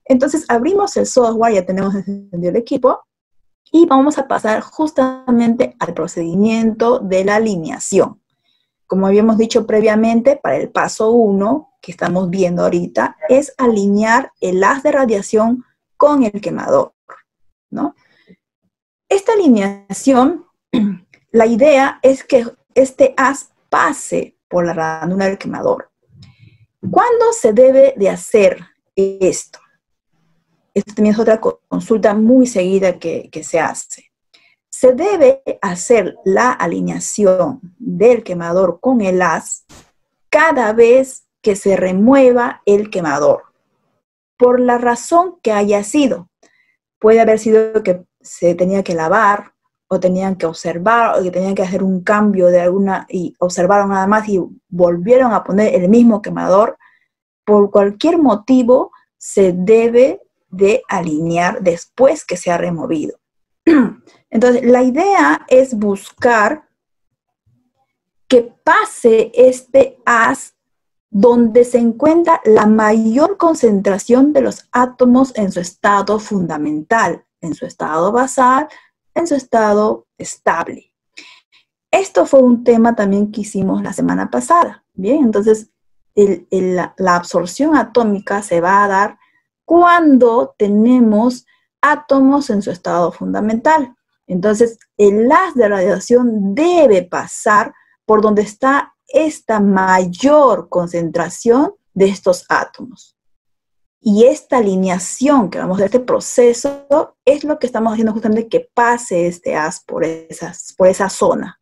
Entonces abrimos el software, ya tenemos encendido el equipo y vamos a pasar justamente al procedimiento de la alineación. Como habíamos dicho previamente, para el paso 1, que estamos viendo ahorita, es alinear el haz de radiación con el quemador, ¿no? Esta alineación, la idea es que este haz pase por la ranura del quemador. ¿Cuándo se debe de hacer esto? Esta también es otra consulta muy seguida que se hace. Se debe hacer la alineación del quemador con el haz cada vez que se remueva el quemador, por la razón que haya sido. Puede haber sido que se tenía que lavar, o tenían que observar, o que tenían que hacer un cambio de alguna, y observaron nada más y volvieron a poner el mismo quemador. Por cualquier motivo se debe de alinear después que se ha removido. Entonces, la idea es buscar que pase este haz donde se encuentra la mayor concentración de los átomos en su estado fundamental, en su estado basal, en su estado estable. Esto fue un tema también que hicimos la semana pasada. Bien, entonces la absorción atómica se va a dar cuando tenemos átomos en su estado fundamental. Entonces, el haz de radiación debe pasar por donde está esta mayor concentración de estos átomos. Y esta alineación que vamos a ver, este proceso, es lo que estamos haciendo justamente que pase este haz por esa zona.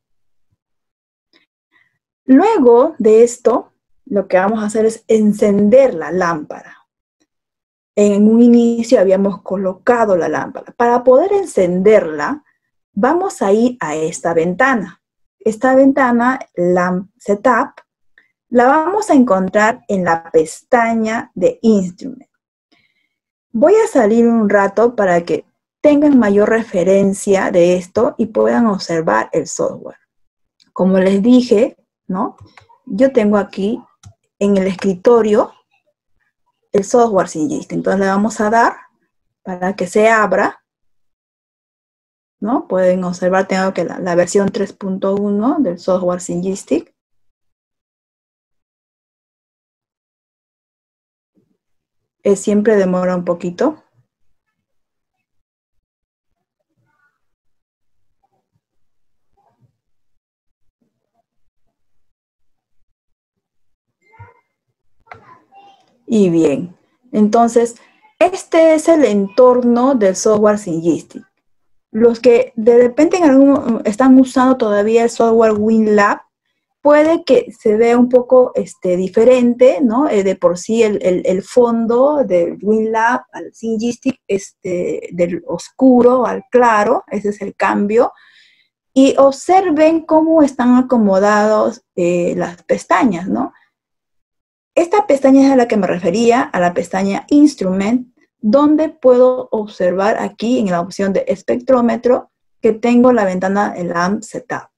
Luego de esto, lo que vamos a hacer es encender la lámpara. En un inicio habíamos colocado la lámpara. Para poder encenderla, vamos a ir a esta ventana. Esta ventana, Lamp Setup, la vamos a encontrar en la pestaña de Instrument. Voy a salir un rato para que tengan mayor referencia de esto y puedan observar el software. Como les dije, ¿no? Yo tengo aquí en el escritorio el software SYNGIST. Entonces le vamos a dar para que se abra, ¿no? Pueden observar, tengo que la versión 3.1 del software SYNGISTIC. Siempre demora un poquito. Y bien, entonces, este es el entorno del software SYNGISTIC. Los que de repente están usando todavía el software WinLab, puede que se vea un poco diferente, ¿no? De por sí el fondo del WinLab al SYNGISTIC, del oscuro al claro, ese es el cambio. Y observen cómo están acomodados las pestañas, ¿no? Esta pestaña es a la que me refería, a la pestaña Instrument, donde puedo observar aquí en la opción de espectrómetro que tengo la ventana Lamp Setup.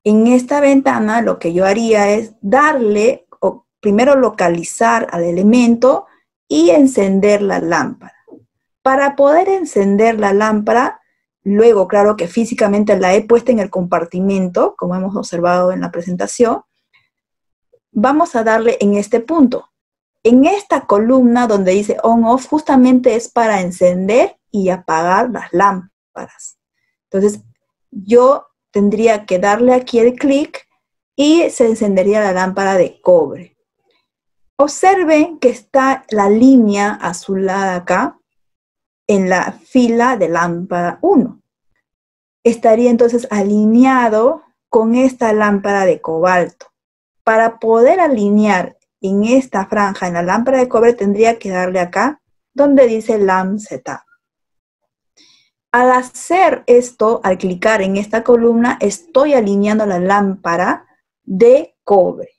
En esta ventana lo que yo haría es darle, o primero localizar al elemento y encender la lámpara. Para poder encender la lámpara, luego claro que físicamente la he puesto en el compartimento, como hemos observado en la presentación, vamos a darle en este punto. En esta columna donde dice on-off, justamente es para encender y apagar las lámparas. Entonces, yo tendría que darle aquí el clic y se encendería la lámpara de cobre. Observen que está la línea azulada acá en la fila de lámpara 1. Estaría entonces alineado con esta lámpara de cobalto. Para poder alinear en esta franja, en la lámpara de cobre, tendría que darle acá, donde dice Lamp Setup. Al hacer esto, al clicar en esta columna, estoy alineando la lámpara de cobre.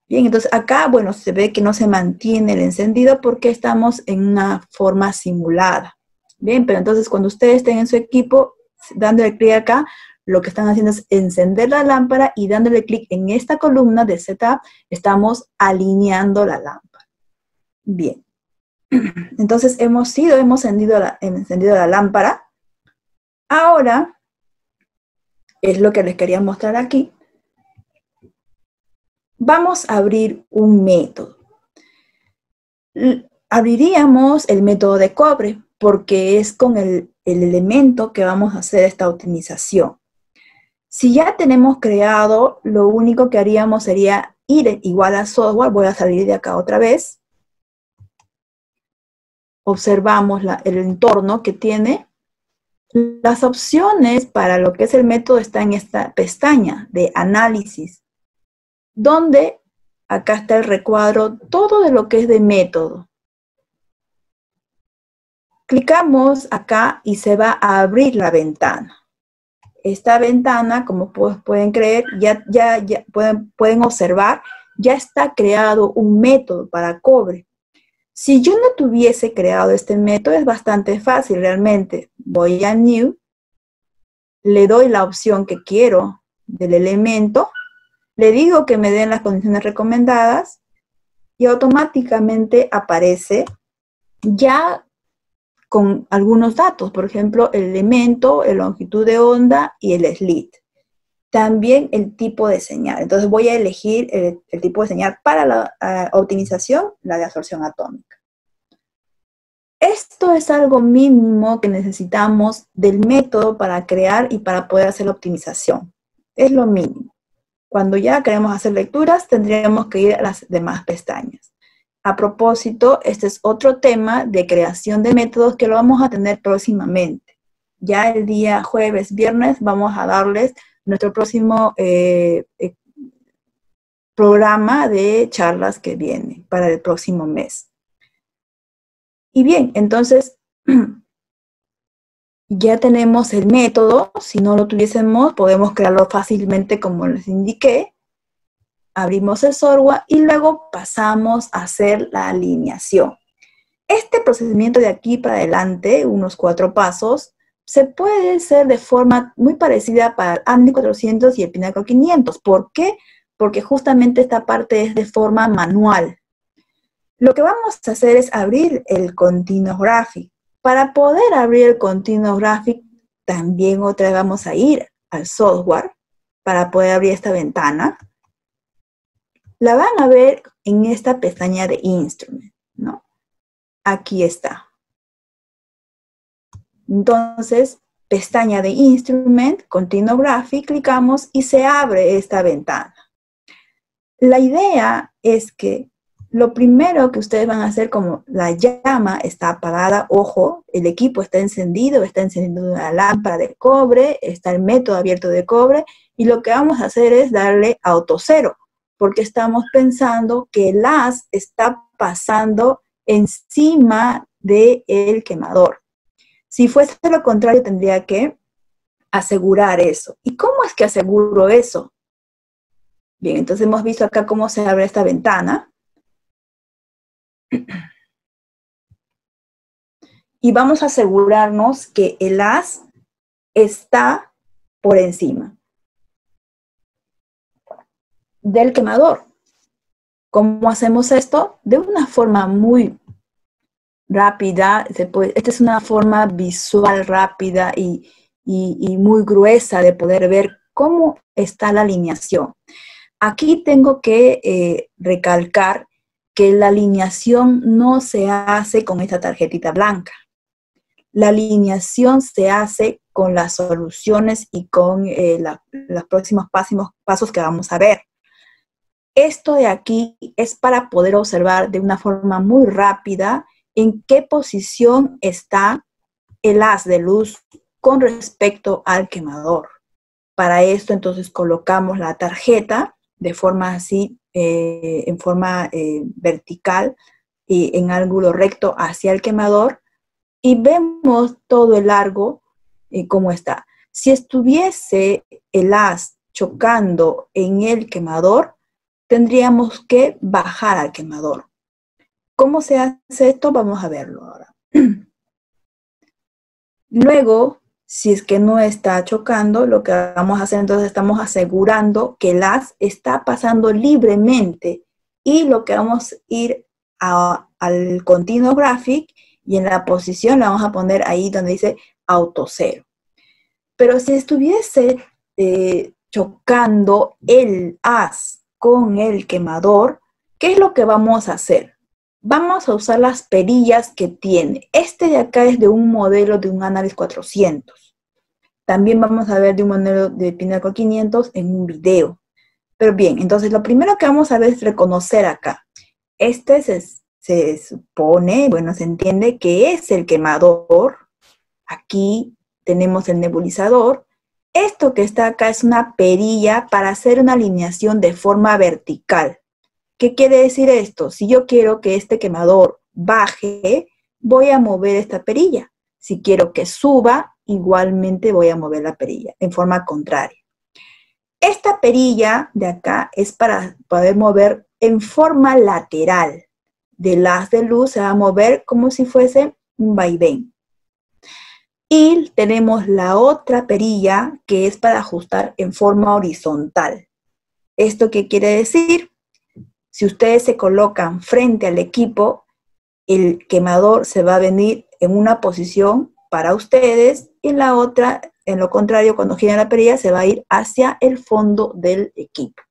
Bien, entonces acá, bueno, se ve que no se mantiene el encendido porque estamos en una forma simulada. Bien, pero entonces cuando ustedes estén en su equipo, dándole clic acá, lo que están haciendo es encender la lámpara y dándole clic en esta columna de Setup, estamos alineando la lámpara. Bien, entonces hemos encendido la lámpara. Ahora, es lo que les quería mostrar aquí. Vamos a abrir un método. Abriríamos el método de cobre porque es con el elemento que vamos a hacer esta optimización. Si ya tenemos creado, lo único que haríamos sería ir igual a software. Voy a salir de acá otra vez. Observamos el entorno que tiene. Las opciones para lo que es el método están en esta pestaña de análisis, donde acá está el recuadro, todo de lo que es de método. Clicamos acá y se va a abrir la ventana. Esta ventana, como pueden creer, ya pueden observar, ya está creado un método para cobre. Si yo no tuviese creado este método, es bastante fácil realmente. Voy a New, le doy la opción que quiero del elemento, le digo que me den las condiciones recomendadas y automáticamente aparece ya con algunos datos, por ejemplo, el elemento, la longitud de onda y el slit. También el tipo de señal. Entonces voy a elegir el tipo de señal para la optimización, la de absorción atómica. Esto es algo mínimo que necesitamos del método para crear y para poder hacer la optimización. Es lo mínimo. Cuando ya queremos hacer lecturas, tendríamos que ir a las demás pestañas. A propósito, este es otro tema de creación de métodos que lo vamos a tener próximamente. Ya el día jueves, viernes, vamos a darles nuestro próximo programa de charlas que viene para el próximo mes. Y bien, entonces, ya tenemos el método. Si no lo tuviésemos, podemos crearlo fácilmente como les indiqué. Abrimos el software y luego pasamos a hacer la alineación. Este procedimiento de aquí para adelante, unos 4 pasos, se puede hacer de forma muy parecida para el ANDI 400 y el Pinnacle 500. ¿Por qué? Porque justamente esta parte es de forma manual. Lo que vamos a hacer es abrir el Continuous Graphic. Para poder abrir el Continuous Graphic, también otra vez vamos a ir al software para poder abrir esta ventana. La van a ver en esta pestaña de Instrument, ¿no? Aquí está. Entonces, pestaña de Instrument, Continuous Graphic, clicamos y se abre esta ventana. La idea es que lo primero que ustedes van a hacer, como la llama está apagada, ojo, el equipo está encendido una lámpara de cobre, está el método abierto de cobre, y lo que vamos a hacer es darle auto cero, porque estamos pensando que el haz está pasando encima del quemador. Si fuese lo contrario, tendría que asegurar eso. ¿Y cómo es que aseguro eso? Bien, entonces hemos visto acá cómo se abre esta ventana. Y vamos a asegurarnos que el haz está por encima del quemador. ¿Cómo hacemos esto? De una forma muy rápida. Esta es una forma visual rápida y muy gruesa de poder ver cómo está la alineación. Aquí tengo que recalcar que la alineación no se hace con esta tarjetita blanca. La alineación se hace con las soluciones y con los próximos pasos que vamos a ver. Esto de aquí es para poder observar de una forma muy rápida en qué posición está el haz de luz con respecto al quemador. Para esto, entonces, colocamos la tarjeta de forma así, en forma vertical y en ángulo recto hacia el quemador, y vemos todo el largo cómo está. Si estuviese el haz chocando en el quemador, tendríamos que bajar al quemador. ¿Cómo se hace esto? Vamos a verlo ahora. Luego, si es que no está chocando, lo que vamos a hacer entonces estamos asegurando que el haz está pasando libremente y lo que vamos a ir al continuo graphic y en la posición la vamos a poner ahí donde dice auto 0. Pero si estuviese chocando el haz con el quemador, ¿qué es lo que vamos a hacer? Vamos a usar las perillas que tiene. Este de acá es de un modelo de un Analysis 400. También vamos a ver de un modelo de Pinnacle 500 en un video. Pero bien, entonces lo primero que vamos a ver es reconocer acá. Este se supone, bueno, se entiende que es el quemador. Aquí tenemos el nebulizador. Esto que está acá es una perilla para hacer una alineación de forma vertical. ¿Qué quiere decir esto? Si yo quiero que este quemador baje, voy a mover esta perilla. Si quiero que suba, igualmente voy a mover la perilla en forma contraria. Esta perilla de acá es para poder mover en forma lateral. Del haz de luz se va a mover como si fuese un vaivén. Y tenemos la otra perilla que es para ajustar en forma horizontal. ¿Esto qué quiere decir? Si ustedes se colocan frente al equipo, el quemador se va a venir en una posición para ustedes y en la otra, en lo contrario, cuando gira la perilla, se va a ir hacia el fondo del equipo.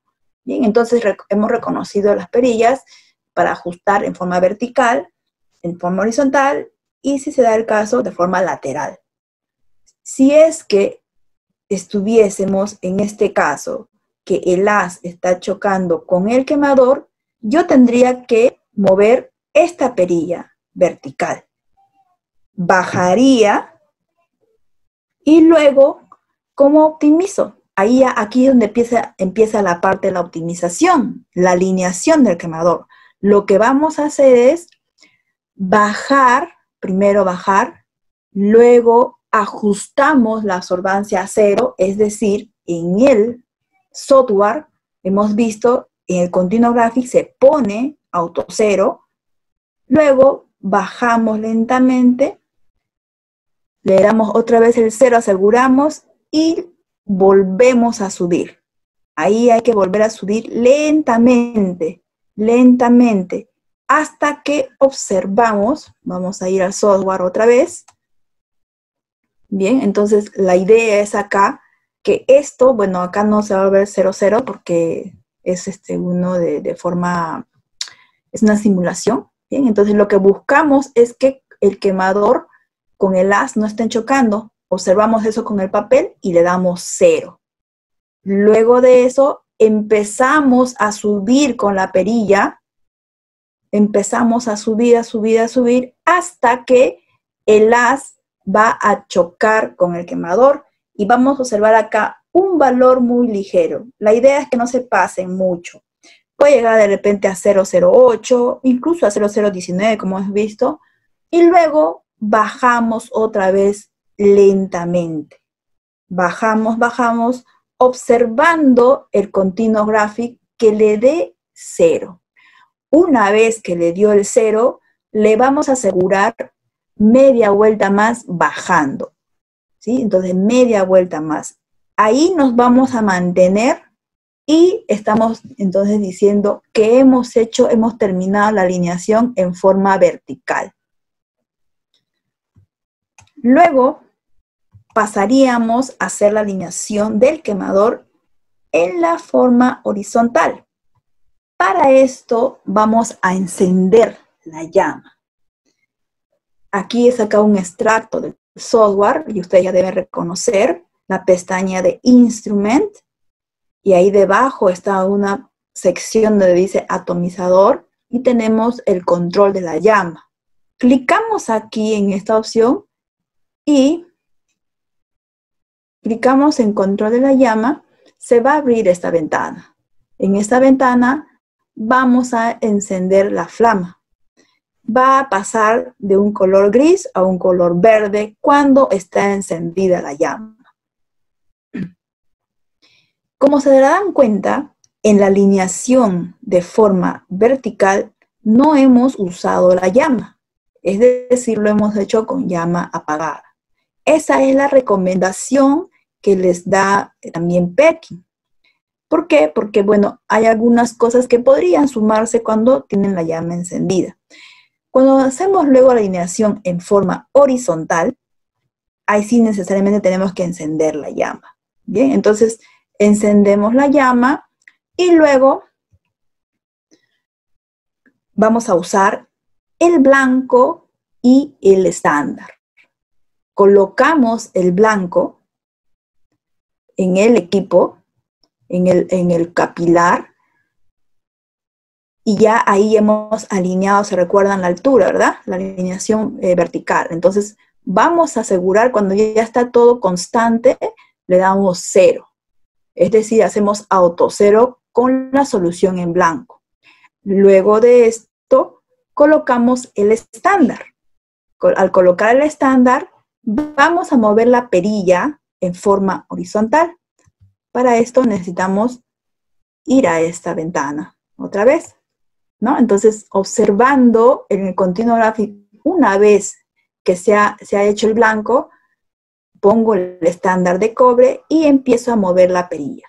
Bien, entonces hemos reconocido las perillas para ajustar en forma vertical, en forma horizontal y, si se da el caso, de forma lateral. Si es que estuviésemos en este caso, que el haz está chocando con el quemador, yo tendría que mover esta perilla vertical. Bajaría y luego, ¿cómo optimizo? Aquí es donde empieza la parte de la optimización, la alineación del quemador. Lo que vamos a hacer es bajar, primero bajar, luego ajustamos la absorbancia a 0, es decir, en el software hemos visto en el continuo graphic se pone auto 0, luego bajamos lentamente, le damos otra vez el 0, aseguramos y volvemos a subir. Ahí hay que volver a subir lentamente, lentamente, hasta que observamos, vamos a ir al software otra vez. Bien, entonces la idea es acá que esto, bueno, acá no se va a ver 00 porque es uno de forma, es una simulación. Bien, entonces lo que buscamos es que el quemador con el haz no estén chocando. Observamos eso con el papel y le damos 0. Luego de eso empezamos a subir con la perilla, empezamos a subir, a subir, a subir, hasta que el haz va a chocar con el quemador y vamos a observar acá un valor muy ligero. La idea es que no se pasen mucho. Puede llegar de repente a 0,08, incluso a 0,019 como hemos visto, y luego bajamos otra vez lentamente. Bajamos, bajamos, observando el continuo graphic que le dé 0. Una vez que le dio el 0, le vamos a asegurar media vuelta más bajando. ¿Sí? Entonces, media vuelta más. Ahí nos vamos a mantener y estamos entonces diciendo que hemos terminado la alineación en forma vertical. Luego pasaríamos a hacer la alineación del quemador en la forma horizontal. Para esto vamos a encender la llama. Aquí he sacado un extracto del software y ustedes ya deben reconocer la pestaña de Instrument y ahí debajo está una sección donde dice atomizador y tenemos el control de la llama. Clicamos aquí en esta opción y clicamos en control de la llama, se va a abrir esta ventana. En esta ventana vamos a encender la flama. Va a pasar de un color gris a un color verde cuando está encendida la llama. Como se darán cuenta, en la alineación de forma vertical no hemos usado la llama. Es decir, lo hemos hecho con llama apagada. Esa es la recomendación que les da también Perkin. ¿Por qué? Porque, bueno, hay algunas cosas que podrían sumarse cuando tienen la llama encendida. Cuando hacemos luego la alineación en forma horizontal, ahí sí necesariamente tenemos que encender la llama. Bien, entonces encendemos la llama y luego vamos a usar el blanco y el estándar. Colocamos el blanco en el equipo, en el capilar, y ya ahí hemos alineado, se recuerdan la altura, ¿verdad? La alineación vertical. Entonces, vamos a asegurar cuando ya está todo constante, le damos 0. Es decir, hacemos autocero con la solución en blanco. Luego de esto, colocamos el estándar. Al colocar el estándar, vamos a mover la perilla en forma horizontal. Para esto necesitamos ir a esta ventana otra vez, ¿no? Entonces, observando en el continuo gráfico, una vez que se ha hecho el blanco, pongo el estándar de cobre y empiezo a mover la perilla.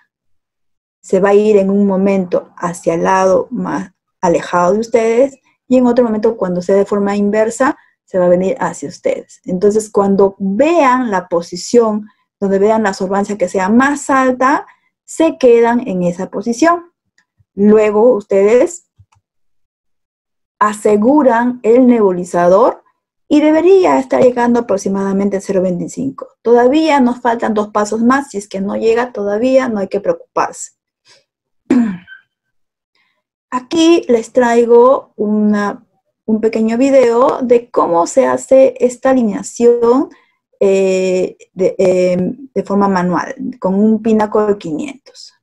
Se va a ir en un momento hacia el lado más alejado de ustedes y en otro momento, cuando sea de forma inversa, se va a venir hacia ustedes. Entonces, cuando vean la posición, donde vean la absorbancia que sea más alta, se quedan en esa posición. Luego, ustedes aseguran el nebulizador y debería estar llegando aproximadamente a 0.25. Todavía nos faltan 2 pasos más. Si es que no llega todavía, no hay que preocuparse. Aquí les traigo un pequeño video de cómo se hace esta alineación de forma manual, con un Pinnacle 500.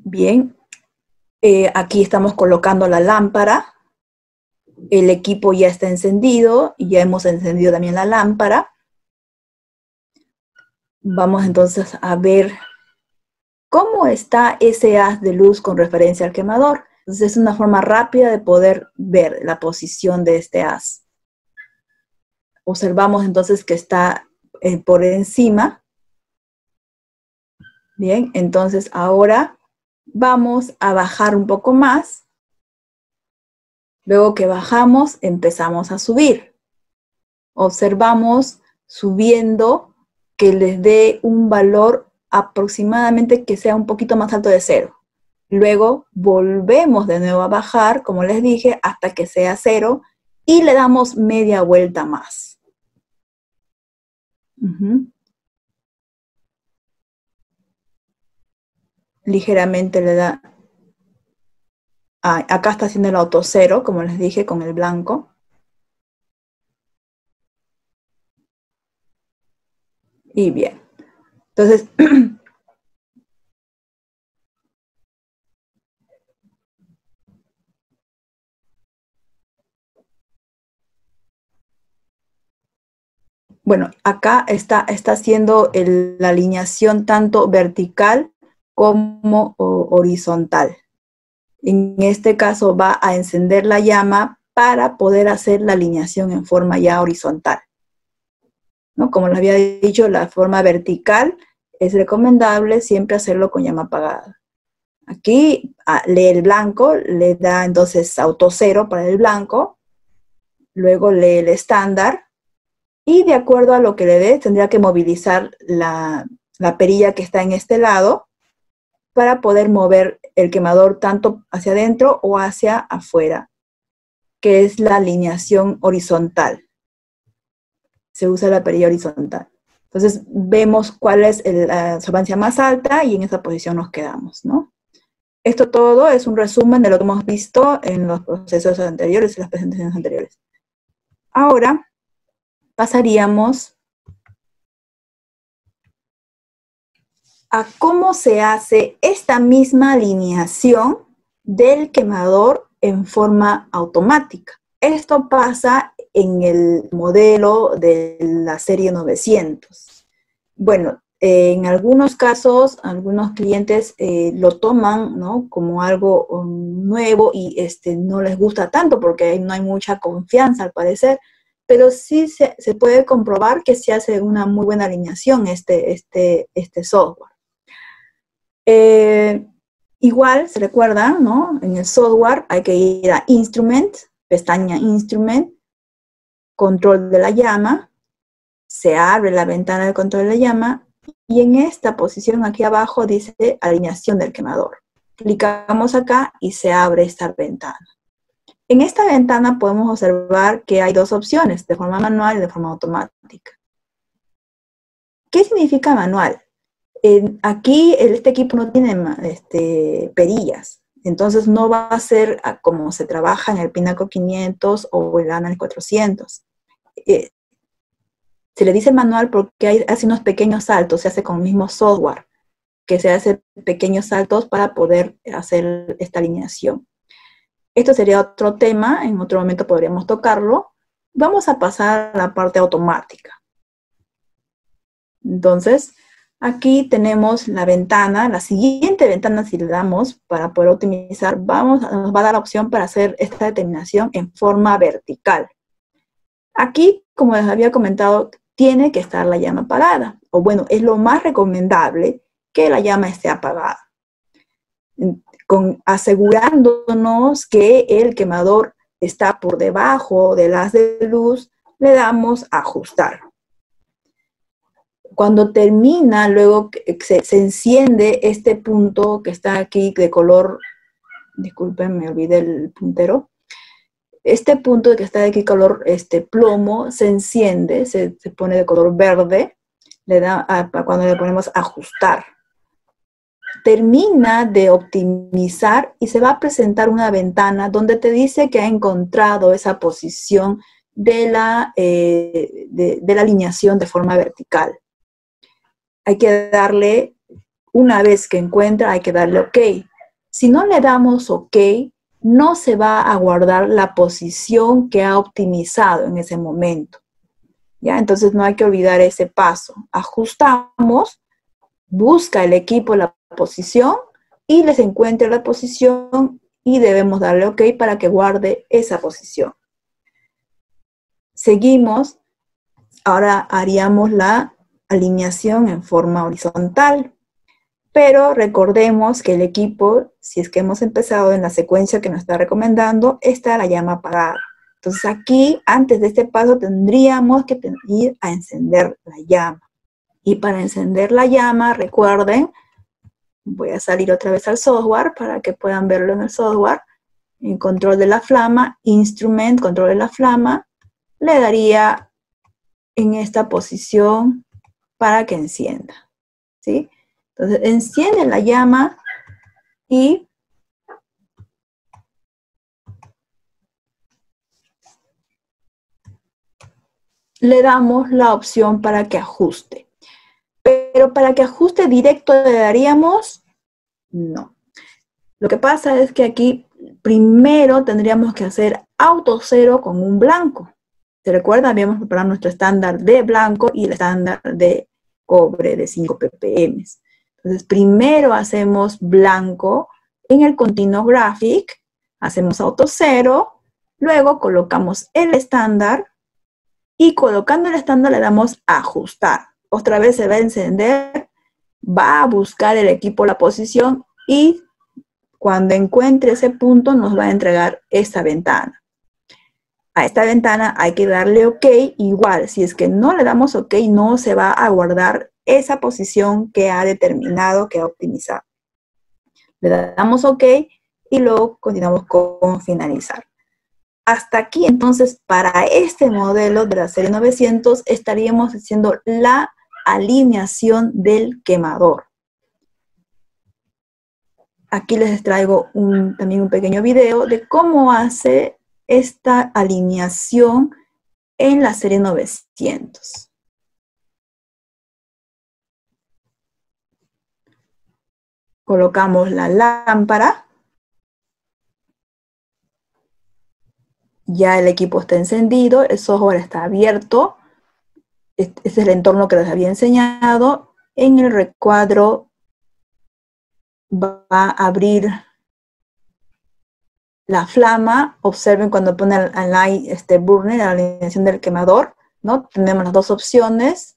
Bien, aquí estamos colocando la lámpara. El equipo ya está encendido y ya hemos encendido también la lámpara. Vamos entonces a ver cómo está ese haz de luz con referencia al quemador. Entonces es una forma rápida de poder ver la posición de este haz. Observamos entonces que está por encima. Bien, entonces ahora vamos a bajar un poco más. Luego que bajamos, empezamos a subir. Observamos subiendo que les dé un valor aproximadamente que sea un poquito más alto de 0. Luego volvemos de nuevo a bajar, como les dije, hasta que sea 0 y le damos media vuelta más. Ligeramente le da... acá está haciendo el autocero, como les dije, con el blanco. Y bien. Entonces, bueno, acá está haciendo la alineación tanto vertical como horizontal. En este caso va a encender la llama para poder hacer la alineación en forma ya horizontal, ¿no? Como les había dicho, la forma vertical es recomendable siempre hacerlo con llama apagada. Aquí lee el blanco, le da entonces autocero para el blanco, luego lee el estándar, y de acuerdo a lo que le dé, tendría que movilizar la perilla que está en este lado para poder mover el quemador tanto hacia adentro o hacia afuera, que es la alineación horizontal. Se usa la perilla horizontal. Entonces, vemos cuál es la absorbancia más alta y en esa posición nos quedamos, ¿no? Esto todo es un resumen de lo que hemos visto en los procesos anteriores, en las presentaciones anteriores. Ahora, pasaríamos a cómo se hace esta misma alineación del quemador en forma automática. Esto pasa en el modelo de la serie 900. Bueno, en algunos casos, algunos clientes lo toman, ¿no?, como algo nuevo y no les gusta tanto porque no hay mucha confianza al parecer, pero sí se puede comprobar que se hace una muy buena alineación este software. Igual, se recuerda, ¿no?, en el software hay que ir a Instrument, pestaña Instrument, control de la llama, se abre la ventana de control de la llama y en esta posición aquí abajo dice alineación del quemador. Clicamos acá y se abre esta ventana. En esta ventana podemos observar que hay dos opciones, de forma manual y de forma automática. ¿Qué significa manual? Aquí este equipo no tiene perillas, entonces no va a ser como se trabaja en el Pinnacle 500 o el Analyst 400. Se le dice manual porque hace unos pequeños saltos, se hace con el mismo software, que se hace pequeños saltos para poder hacer esta alineación. Esto sería otro tema, en otro momento podríamos tocarlo. Vamos a pasar a la parte automática. Entonces, aquí tenemos la ventana, la siguiente ventana, si le damos para poder optimizar, nos va a dar la opción para hacer esta determinación en forma vertical. Aquí, como les había comentado, tiene que estar la llama apagada, o bueno, es lo más recomendable que la llama esté apagada, asegurándonos que el quemador está por debajo del haz de luz, le damos a ajustar. Cuando termina, luego se enciende este punto que está aquí de color, disculpen, me olvidé el puntero. Este punto que está aquí color plomo se enciende, se pone de color verde, cuando le ponemos ajustar. Termina de optimizar y se va a presentar una ventana donde te dice que ha encontrado esa posición de la alineación de forma vertical. Hay que darle, una vez que encuentra, hay que darle OK. Si no le damos OK, no se va a guardar la posición que ha optimizado en ese momento. ¿Ya? Entonces no hay que olvidar ese paso. Ajustamos, busca el equipo la posición y les encuentra la posición y debemos darle OK para que guarde esa posición. Seguimos. Ahora haríamos la alineación en forma horizontal. Pero recordemos que el equipo, si es que hemos empezado en la secuencia que nos está recomendando, está la llama apagada. Entonces aquí, antes de este paso, tendríamos que ir a encender la llama. Y para encender la llama, recuerden, voy a salir otra vez al software para que puedan verlo en el software. En control de la flama, Instrument, control de la flama, le daría en esta posición para que encienda, ¿sí? Entonces, enciende la llama y le damos la opción para que ajuste. Pero para que ajuste directo le daríamos, no. Lo que pasa es que aquí primero tendríamos que hacer auto cero con un blanco. ¿Se recuerda? Habíamos preparado nuestro estándar de blanco y el estándar de cobre de 5 ppm. Entonces, primero hacemos blanco en el Continuous Graphic, hacemos auto cero, luego colocamos el estándar y colocando el estándar le damos ajustar. Otra vez se va a encender, va a buscar el equipo la posición y cuando encuentre ese punto nos va a entregar esta ventana. A esta ventana hay que darle OK, igual, si es que no le damos OK, no se va a guardar esa posición que ha determinado, que ha optimizado. Le damos OK y luego continuamos con finalizar. Hasta aquí, entonces, para este modelo de la serie 900, estaríamos haciendo la alineación del quemador. Aquí les traigo también un pequeño video de cómo hace esta alineación en la serie 900. Colocamos la lámpara. Ya el equipo está encendido, el software está abierto. Este es el entorno que les había enseñado. En el recuadro va a abrir la flama. Observen cuando pone align burner, la alineación del quemador, ¿no? Tenemos las dos opciones.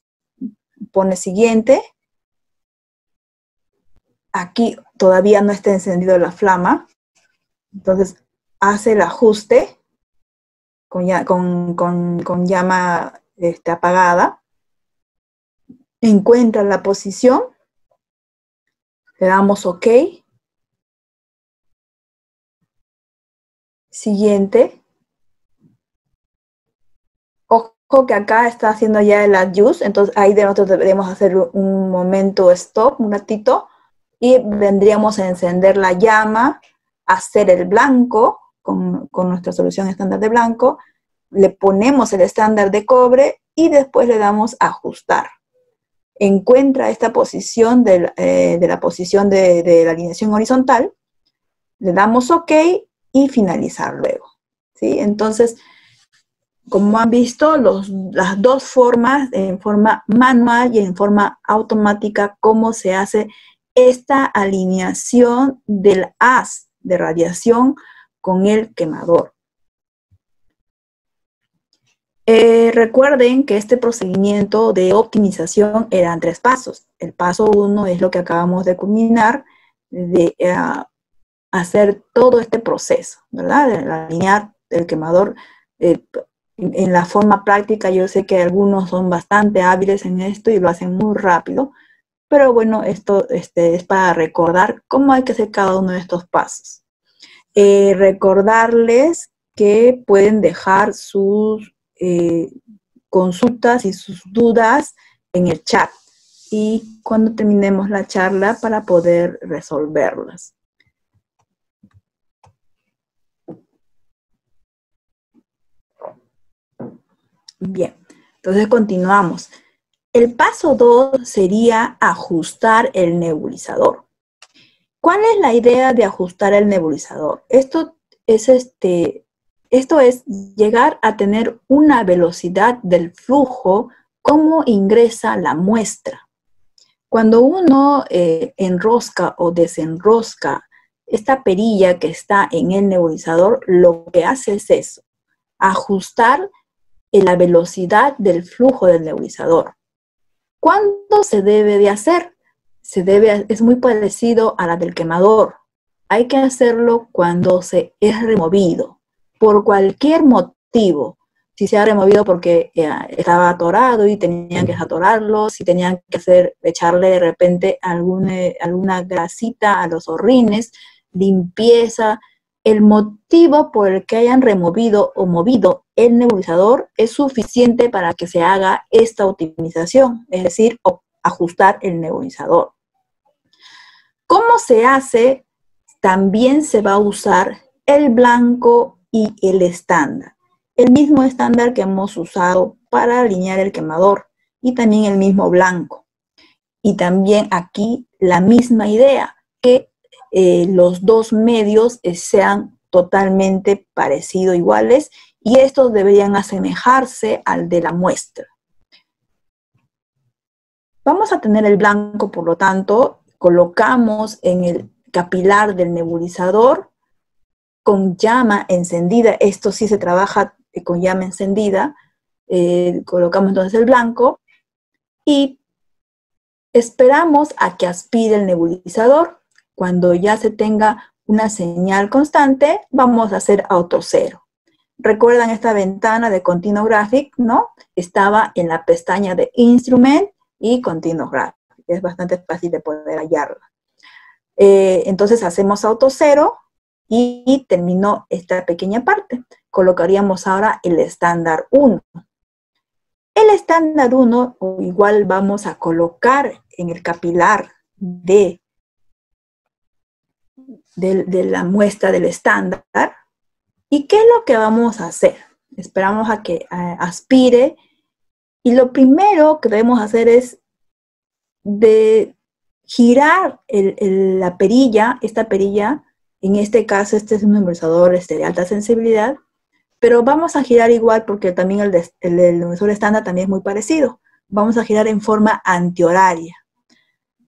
Pone siguiente. Aquí todavía no está encendido la flama. Entonces hace el ajuste con llama apagada. Encuentra la posición. Le damos OK. Siguiente. Ojo que acá está haciendo ya el adjust, entonces ahí nosotros deberíamos hacer un momento stop, un ratito, y vendríamos a encender la llama, hacer el blanco con nuestra solución estándar de blanco, le ponemos el estándar de cobre y después le damos a ajustar. Encuentra esta posición de la posición de la alineación horizontal, le damos OK y finalizar luego, ¿sí? Entonces, como han visto, las dos formas, en forma manual y en forma automática, cómo se hace esta alineación del haz de radiación con el quemador. Recuerden que este procedimiento de optimización eran 3 pasos. El paso 1 es lo que acabamos de culminar, de hacer todo este proceso, ¿verdad? De alinear el quemador en la forma práctica. Yo sé que algunos son bastante hábiles en esto y lo hacen muy rápido, pero bueno, esto es para recordar cómo hay que hacer cada uno de estos pasos. Recordarles que pueden dejar sus consultas y sus dudas en el chat y cuando terminemos la charla para poder resolverlas. Bien, entonces continuamos. El paso 2 sería ajustar el nebulizador. ¿Cuál es la idea de ajustar el nebulizador? Esto es llegar a tener una velocidad del flujo, cómo ingresa la muestra. Cuando uno enrosca o desenrosca esta perilla que está en el nebulizador, lo que hace es eso, ajustar la velocidad del flujo del nebulizador. ¿Cuándo se debe de hacer? Es muy parecido a la del quemador. Hay que hacerlo cuando se es removido, por cualquier motivo. Si se ha removido porque estaba atorado y tenían que desatorarlo, si tenían que echarle de repente alguna grasita a los horrines, limpieza. El motivo por el que hayan removido o movido el nebulizador es suficiente para que se haga esta optimización, es decir, ajustar el nebulizador. ¿Cómo se hace? También se va a usar el blanco y el estándar. El mismo estándar que hemos usado para alinear el quemador y también el mismo blanco. Y también aquí la misma idea, que los dos medios sean totalmente parecidos, iguales, y estos deberían asemejarse al de la muestra. Vamos a tener el blanco, por lo tanto, colocamos en el capilar del nebulizador con llama encendida. Esto sí se trabaja con llama encendida. Colocamos entonces el blanco y esperamos a que aspire el nebulizador. Cuando ya se tenga una señal constante, vamos a hacer auto cero. ¿Recuerdan esta ventana de Continuous Graphic, no? Estaba en la pestaña de Instrument y Continuous Graphic. Es bastante fácil de poder hallarla. Entonces hacemos auto cero y terminó esta pequeña parte. Colocaríamos ahora el estándar 1. El estándar 1 igual vamos a colocar en el capilar de la muestra del estándar. ¿Y qué es lo que vamos a hacer? Esperamos a que aspire y lo primero que debemos hacer es de girar la perilla, esta perilla, en este caso este es un nebulizador de alta sensibilidad, Pero vamos a girar igual porque también el del nebulizador estándar también es muy parecido. Vamos a girar en forma antihoraria.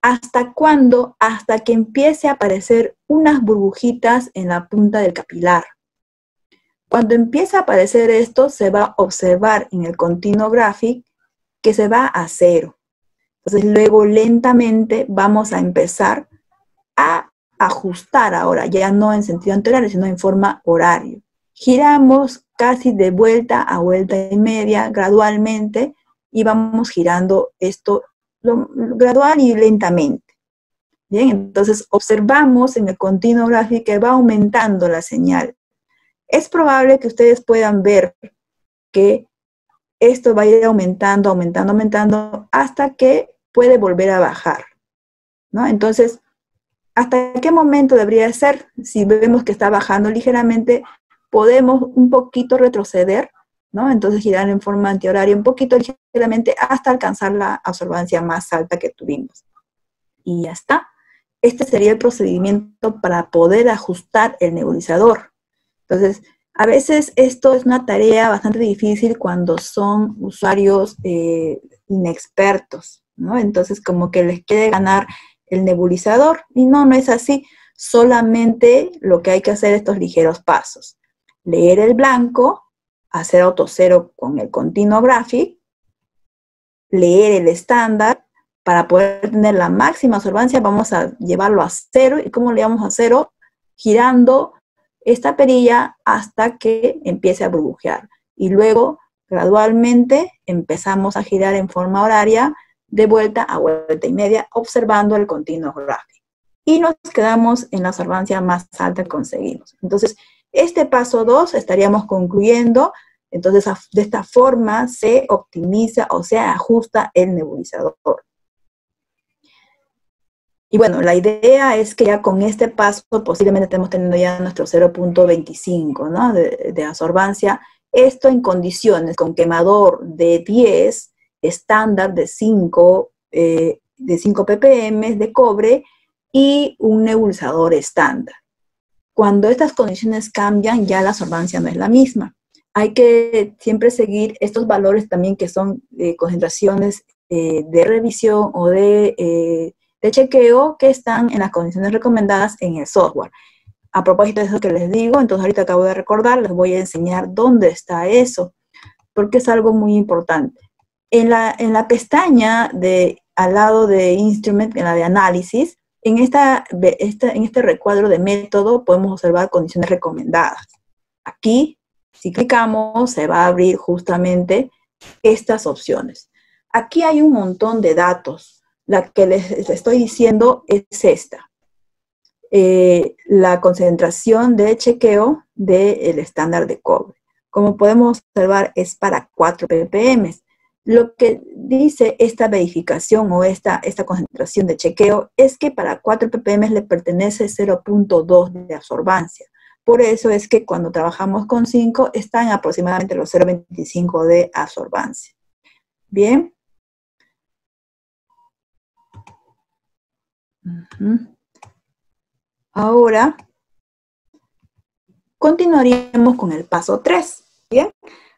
¿Hasta cuándo? Hasta que empiece a aparecer unas burbujitas en la punta del capilar. Cuando empieza a aparecer esto, se va a observar en el continuo graphic que se va a 0. Entonces, luego lentamente vamos a empezar a ajustar ahora, ya no en sentido antihorario, sino en forma horario. Giramos casi de vuelta a vuelta y media gradualmente y vamos girando esto gradual y lentamente. Bien, entonces observamos en el continuo gráfico que va aumentando la señal. Es probable que ustedes puedan ver que esto va a ir aumentando, aumentando, aumentando, hasta que puede volver a bajar, ¿no? Entonces, ¿hasta qué momento debería ser? Si vemos que está bajando ligeramente, podemos un poquito retroceder, ¿no? Entonces girar en forma antihoraria un poquito ligeramente hasta alcanzar la absorbancia más alta que tuvimos. Y ya está. Este sería el procedimiento para poder ajustar el nebulizador. Entonces, a veces esto es una tarea bastante difícil cuando son usuarios inexpertos, ¿no? Entonces, como que les quiere ganar el nebulizador. Y no, no es así. Solamente lo que hay que hacer es estos ligeros pasos. Leer el blanco, hacer autocero con el continuo graphic, leer el estándar. Para poder tener la máxima absorbancia, vamos a llevarlo a 0. ¿Y cómo le vamos a 0? Girando esta perilla hasta que empiece a burbujear. Y luego, gradualmente, empezamos a girar en forma horaria de vuelta a vuelta y media, observando el continuo gráfico. Y nos quedamos en la absorbancia más alta que conseguimos. Entonces, este paso 2 estaríamos concluyendo. Entonces, de esta forma se optimiza o se ajusta el nebulizador. Y bueno, la idea es que ya con este paso posiblemente estemos teniendo ya nuestro 0.25, ¿no? de absorbancia. Esto en condiciones con quemador de 10, estándar de 5 ppm de cobre y un nebulizador estándar. Cuando estas condiciones cambian, ya la absorbancia no es la misma. Hay que siempre seguir estos valores también que son concentraciones de revisión o de chequeo que están en las condiciones recomendadas en el software. A propósito de eso que les digo, entonces ahorita acabo de recordar, les voy a enseñar dónde está eso, porque es algo muy importante. En la pestaña al lado de Instrument, en la de Análisis, en este recuadro de método podemos observar condiciones recomendadas. Aquí, si clicamos, se va a abrir justamente estas opciones. Aquí hay un montón de datos. La que les estoy diciendo es esta. La concentración de chequeo del estándar de cobre. Como podemos observar, es para 4 ppm. Lo que dice esta verificación o esta concentración de chequeo es que para 4 ppm le pertenece 0.2 de absorbancia. Por eso es que cuando trabajamos con 5 están aproximadamente los 0.25 de absorbancia. Bien. Ahora, continuaríamos con el paso 3, ¿bien?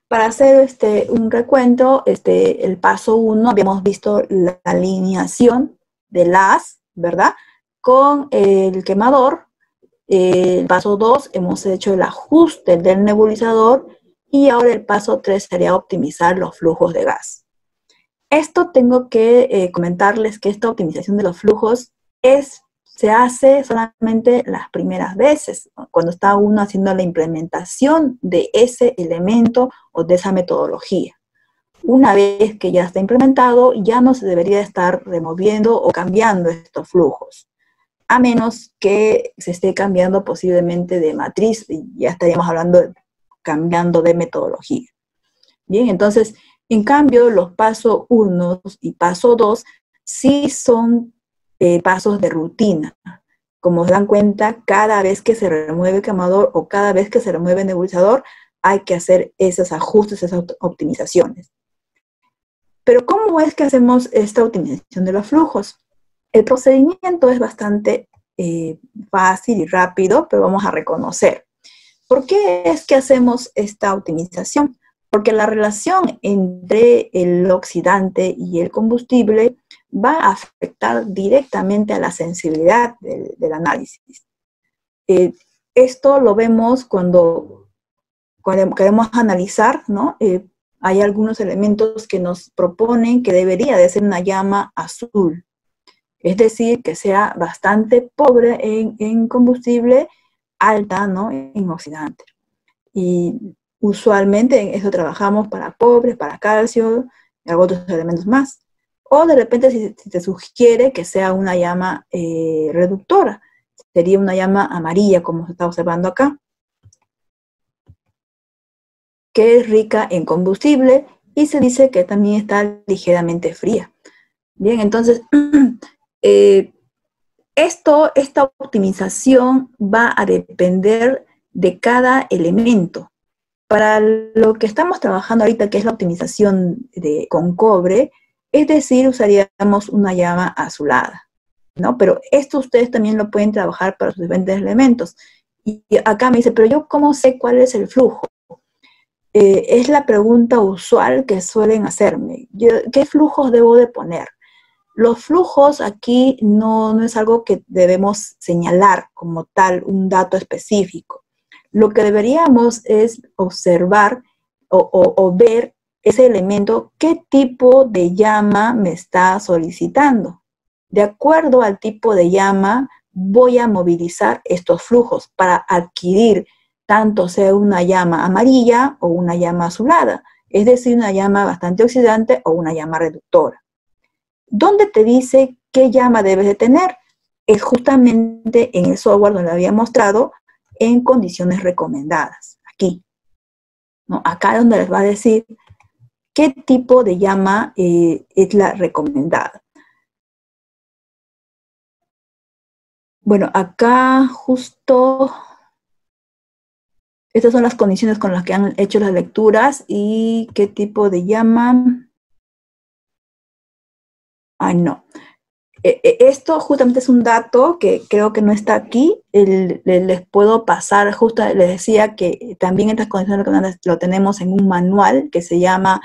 Para hacer un recuento, el paso 1 habíamos visto la alineación de las, ¿verdad? Con el quemador. El paso 2 hemos hecho el ajuste del nebulizador y ahora el paso 3 sería optimizar los flujos de gas. Esto tengo que comentarles que esta optimización de los flujos se hace solamente las primeras veces, ¿no? Cuando está uno haciendo la implementación de ese elemento o de esa metodología. Una vez que ya está implementado, ya no se debería estar removiendo o cambiando estos flujos, a menos que se esté cambiando posiblemente de matriz, y ya estaríamos hablando de cambiando de metodología. Bien, entonces, en cambio, los pasos 1 y paso 2 sí son pasos de rutina. Como se dan cuenta, cada vez que se remueve quemador o cada vez que se remueve nebulizador, hay que hacer esos ajustes, esas optimizaciones. Pero ¿cómo es que hacemos esta optimización de los flujos? El procedimiento es bastante fácil y rápido, pero vamos a reconocer. ¿Por qué es que hacemos esta optimización? Porque la relación entre el oxidante y el combustible va a afectar directamente a la sensibilidad del análisis. Esto lo vemos cuando queremos analizar, ¿no? Hay algunos elementos que nos proponen que debería de ser una llama azul, es decir, que sea bastante pobre en combustible, alta, ¿no?, en oxidante. Y usualmente en eso trabajamos para cobre, para calcio y otros elementos más. O de repente si te sugiere que sea una llama reductora, sería una llama amarilla, como se está observando acá, que es rica en combustible y se dice que también está ligeramente fría. Bien, entonces, esta optimización va a depender de cada elemento. Para lo que estamos trabajando ahorita, que es la optimización con cobre, es decir, usaríamos una llama azulada, ¿no? Pero esto ustedes también lo pueden trabajar para sus diferentes elementos. Y acá me dice, pero yo ¿cómo sé cuál es el flujo? Es la pregunta usual que suelen hacerme. ¿Qué flujos debo de poner? Los flujos aquí no es algo que debemos señalar como tal, un dato específico. Lo que deberíamos es observar o ver ese elemento, qué tipo de llama me está solicitando. De acuerdo al tipo de llama, voy a movilizar estos flujos para adquirir tanto sea una llama amarilla o una llama azulada, es decir, una llama bastante oxidante o una llama reductora. ¿Dónde te dice qué llama debes de tener? Es justamente en el software donde había mostrado en condiciones recomendadas, aquí, ¿no? Acá es donde les va a decir qué tipo de llama es la recomendada. Bueno, acá justo estas son las condiciones con las que han hecho las lecturas y qué tipo de llama. Ay, no. Esto justamente es un dato que creo que no está aquí. Les puedo pasar, justo les decía que también estas condiciones recomendadas lo tenemos en un manual que se llama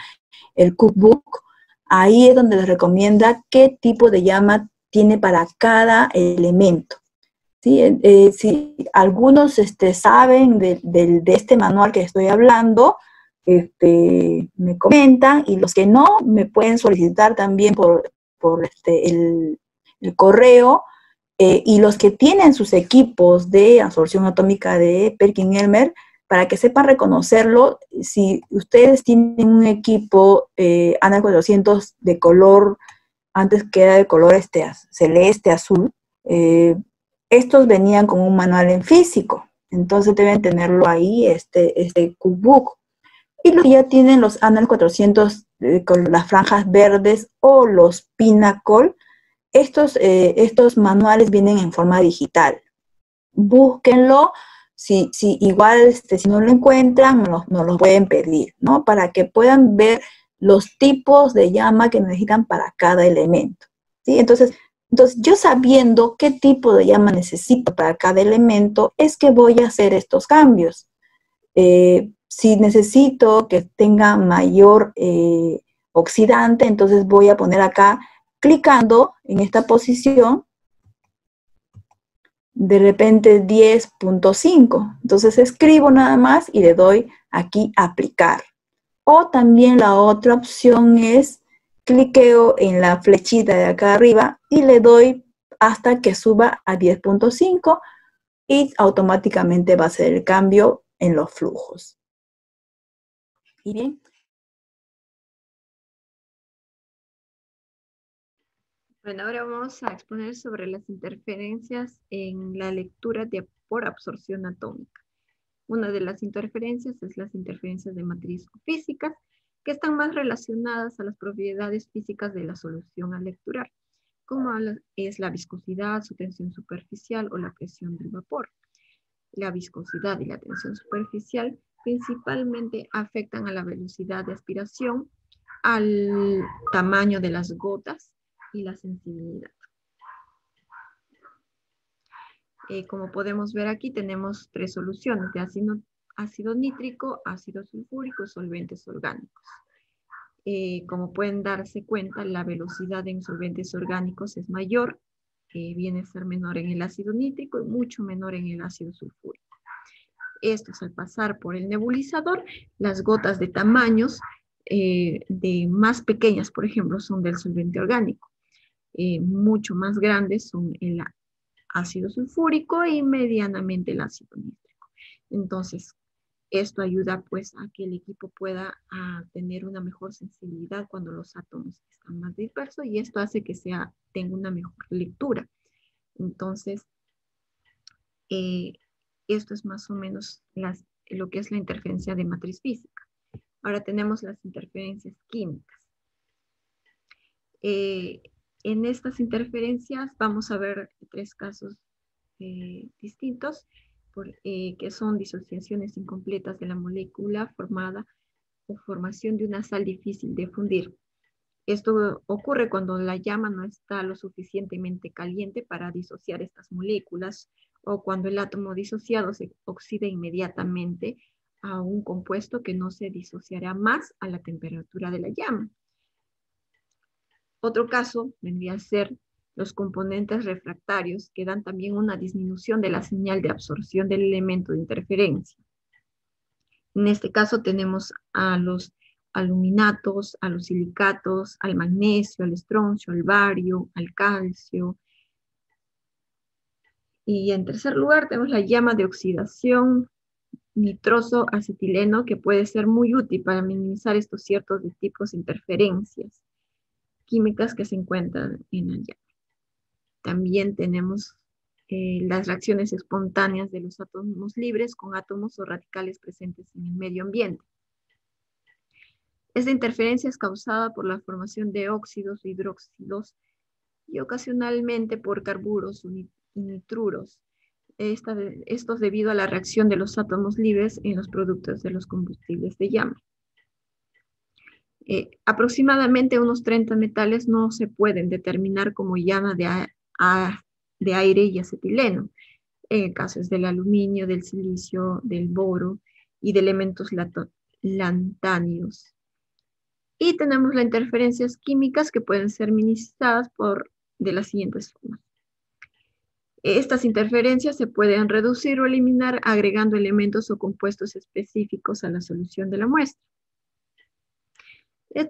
el cookbook. Ahí es donde les recomienda qué tipo de llama tiene para cada elemento. ¿Sí? Si algunos saben de este manual que estoy hablando, me comentan, y los que no, me pueden solicitar también por el correo, y los que tienen sus equipos de absorción atómica de Perkin-Elmer, para que sepan reconocerlo. Si ustedes tienen un equipo ANA 400 de color, antes que era de color celeste, azul, estos venían con un manual en físico, entonces deben tenerlo ahí, este cookbook. Y los que ya tienen los ANAL 400 con las franjas verdes o los Pinnacle, estos manuales vienen en forma digital. Búsquenlo, si igual si no lo encuentran, nos los pueden pedir, ¿no? Para que puedan ver los tipos de llama que necesitan para cada elemento, ¿sí? Entonces yo sabiendo qué tipo de llama necesito para cada elemento, es que voy a hacer estos cambios. Si necesito que tenga mayor oxidante, entonces voy a poner acá, clicando en esta posición, de repente 10.5. Entonces escribo nada más y le doy aquí aplicar. O también la otra opción es cliqueo en la flechita de acá arriba y le doy hasta que suba a 10.5 y automáticamente va a hacer el cambio en los flujos. ¿Y bien? Bueno, ahora vamos a exponer sobre las interferencias en la lectura por absorción atómica. Una de las interferencias es las interferencias de matriz físicas, que están más relacionadas a las propiedades físicas de la solución a lecturar, como es la viscosidad, su tensión superficial o la presión del vapor. La viscosidad y la tensión superficial principalmente afectan a la velocidad de aspiración, al tamaño de las gotas y la sensibilidad. Como podemos ver aquí, tenemos tres soluciones. Ya si no ácido nítrico, ácido sulfúrico y solventes orgánicos. Como pueden darse cuenta, la velocidad en solventes orgánicos es mayor, viene a ser menor en el ácido nítrico y mucho menor en el ácido sulfúrico. Estos, al pasar por el nebulizador, las gotas de tamaños de más pequeñas, por ejemplo, son del solvente orgánico. Mucho más grandes son el ácido sulfúrico y medianamente el ácido nítrico. Entonces, esto ayuda pues a que el equipo pueda tener una mejor sensibilidad cuando los átomos están más dispersos, y esto hace que tenga una mejor lectura. Entonces, esto es más o menos lo que es la interferencia de matriz física. Ahora tenemos las interferencias químicas. En estas interferencias vamos a ver 3 casos distintos, que son disociaciones incompletas de la molécula formada o formación de una sal difícil de fundir. Esto ocurre cuando la llama no está lo suficientemente caliente para disociar estas moléculas, o cuando el átomo disociado se oxida inmediatamente a un compuesto que no se disociará más a la temperatura de la llama. Otro caso vendría a ser los componentes refractarios, que dan también una disminución de la señal de absorción del elemento de interferencia. En este caso tenemos a los aluminatos, a los silicatos, al magnesio, al estroncio, al bario, al calcio. Y en tercer lugar tenemos la llama de oxidación nitroso-acetileno, que puede ser muy útil para minimizar estos ciertos tipos de interferencias químicas que se encuentran en la llama. También tenemos las reacciones espontáneas de los átomos libres con átomos o radicales presentes en el medio ambiente. Esta interferencia es causada por la formación de óxidos o hidróxidos y ocasionalmente por carburos y nitruros. Estos debido a la reacción de los átomos libres en los productos de los combustibles de llama. Aproximadamente unos 30 metales no se pueden determinar como llama de aire y acetileno. En el caso es del aluminio, del silicio, del boro y de elementos lantáneos. Y tenemos las interferencias químicas, que pueden ser minimizadas de las siguientes formas. Estas interferencias se pueden reducir o eliminar agregando elementos o compuestos específicos a la solución de la muestra.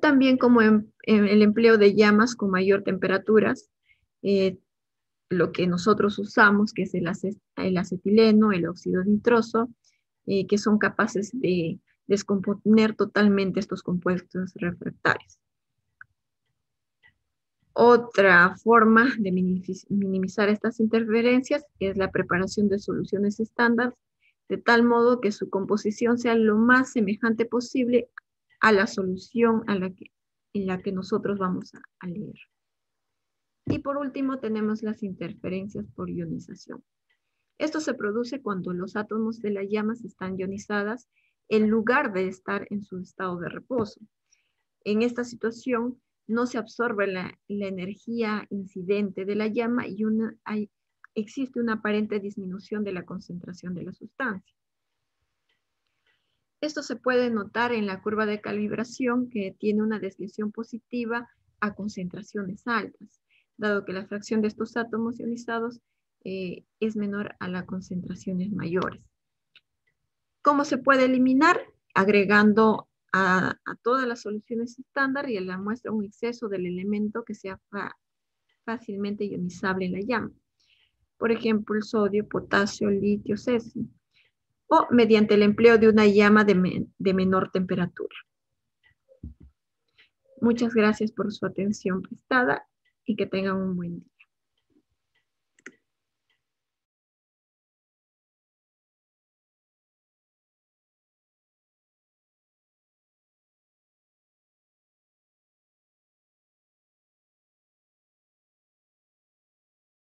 También como el empleo de llamas con mayor temperaturas, lo que nosotros usamos, que es el acetileno, el óxido nitroso, que son capaces de descomponer totalmente estos compuestos refractarios. Otra forma de minimizar estas interferencias es la preparación de soluciones estándar, de tal modo que su composición sea lo más semejante posible a la solución en la que nosotros vamos a leer. Y por último tenemos las interferencias por ionización. Esto se produce cuando los átomos de las llamas están ionizadas en lugar de estar en su estado de reposo. En esta situación no se absorbe la energía incidente de la llama y existe una aparente disminución de la concentración de la sustancia. Esto se puede notar en la curva de calibración, que tiene una desviación positiva a concentraciones altas, dado que la fracción de estos átomos ionizados es menor a las concentraciones mayores. ¿Cómo se puede eliminar? Agregando a todas las soluciones estándar y a la muestra un exceso del elemento que sea fácilmente ionizable en la llama. Por ejemplo, el sodio, potasio, litio, cesio. O mediante el empleo de una llama de menor temperatura. Muchas gracias por su atención prestada y que tengan un buen día.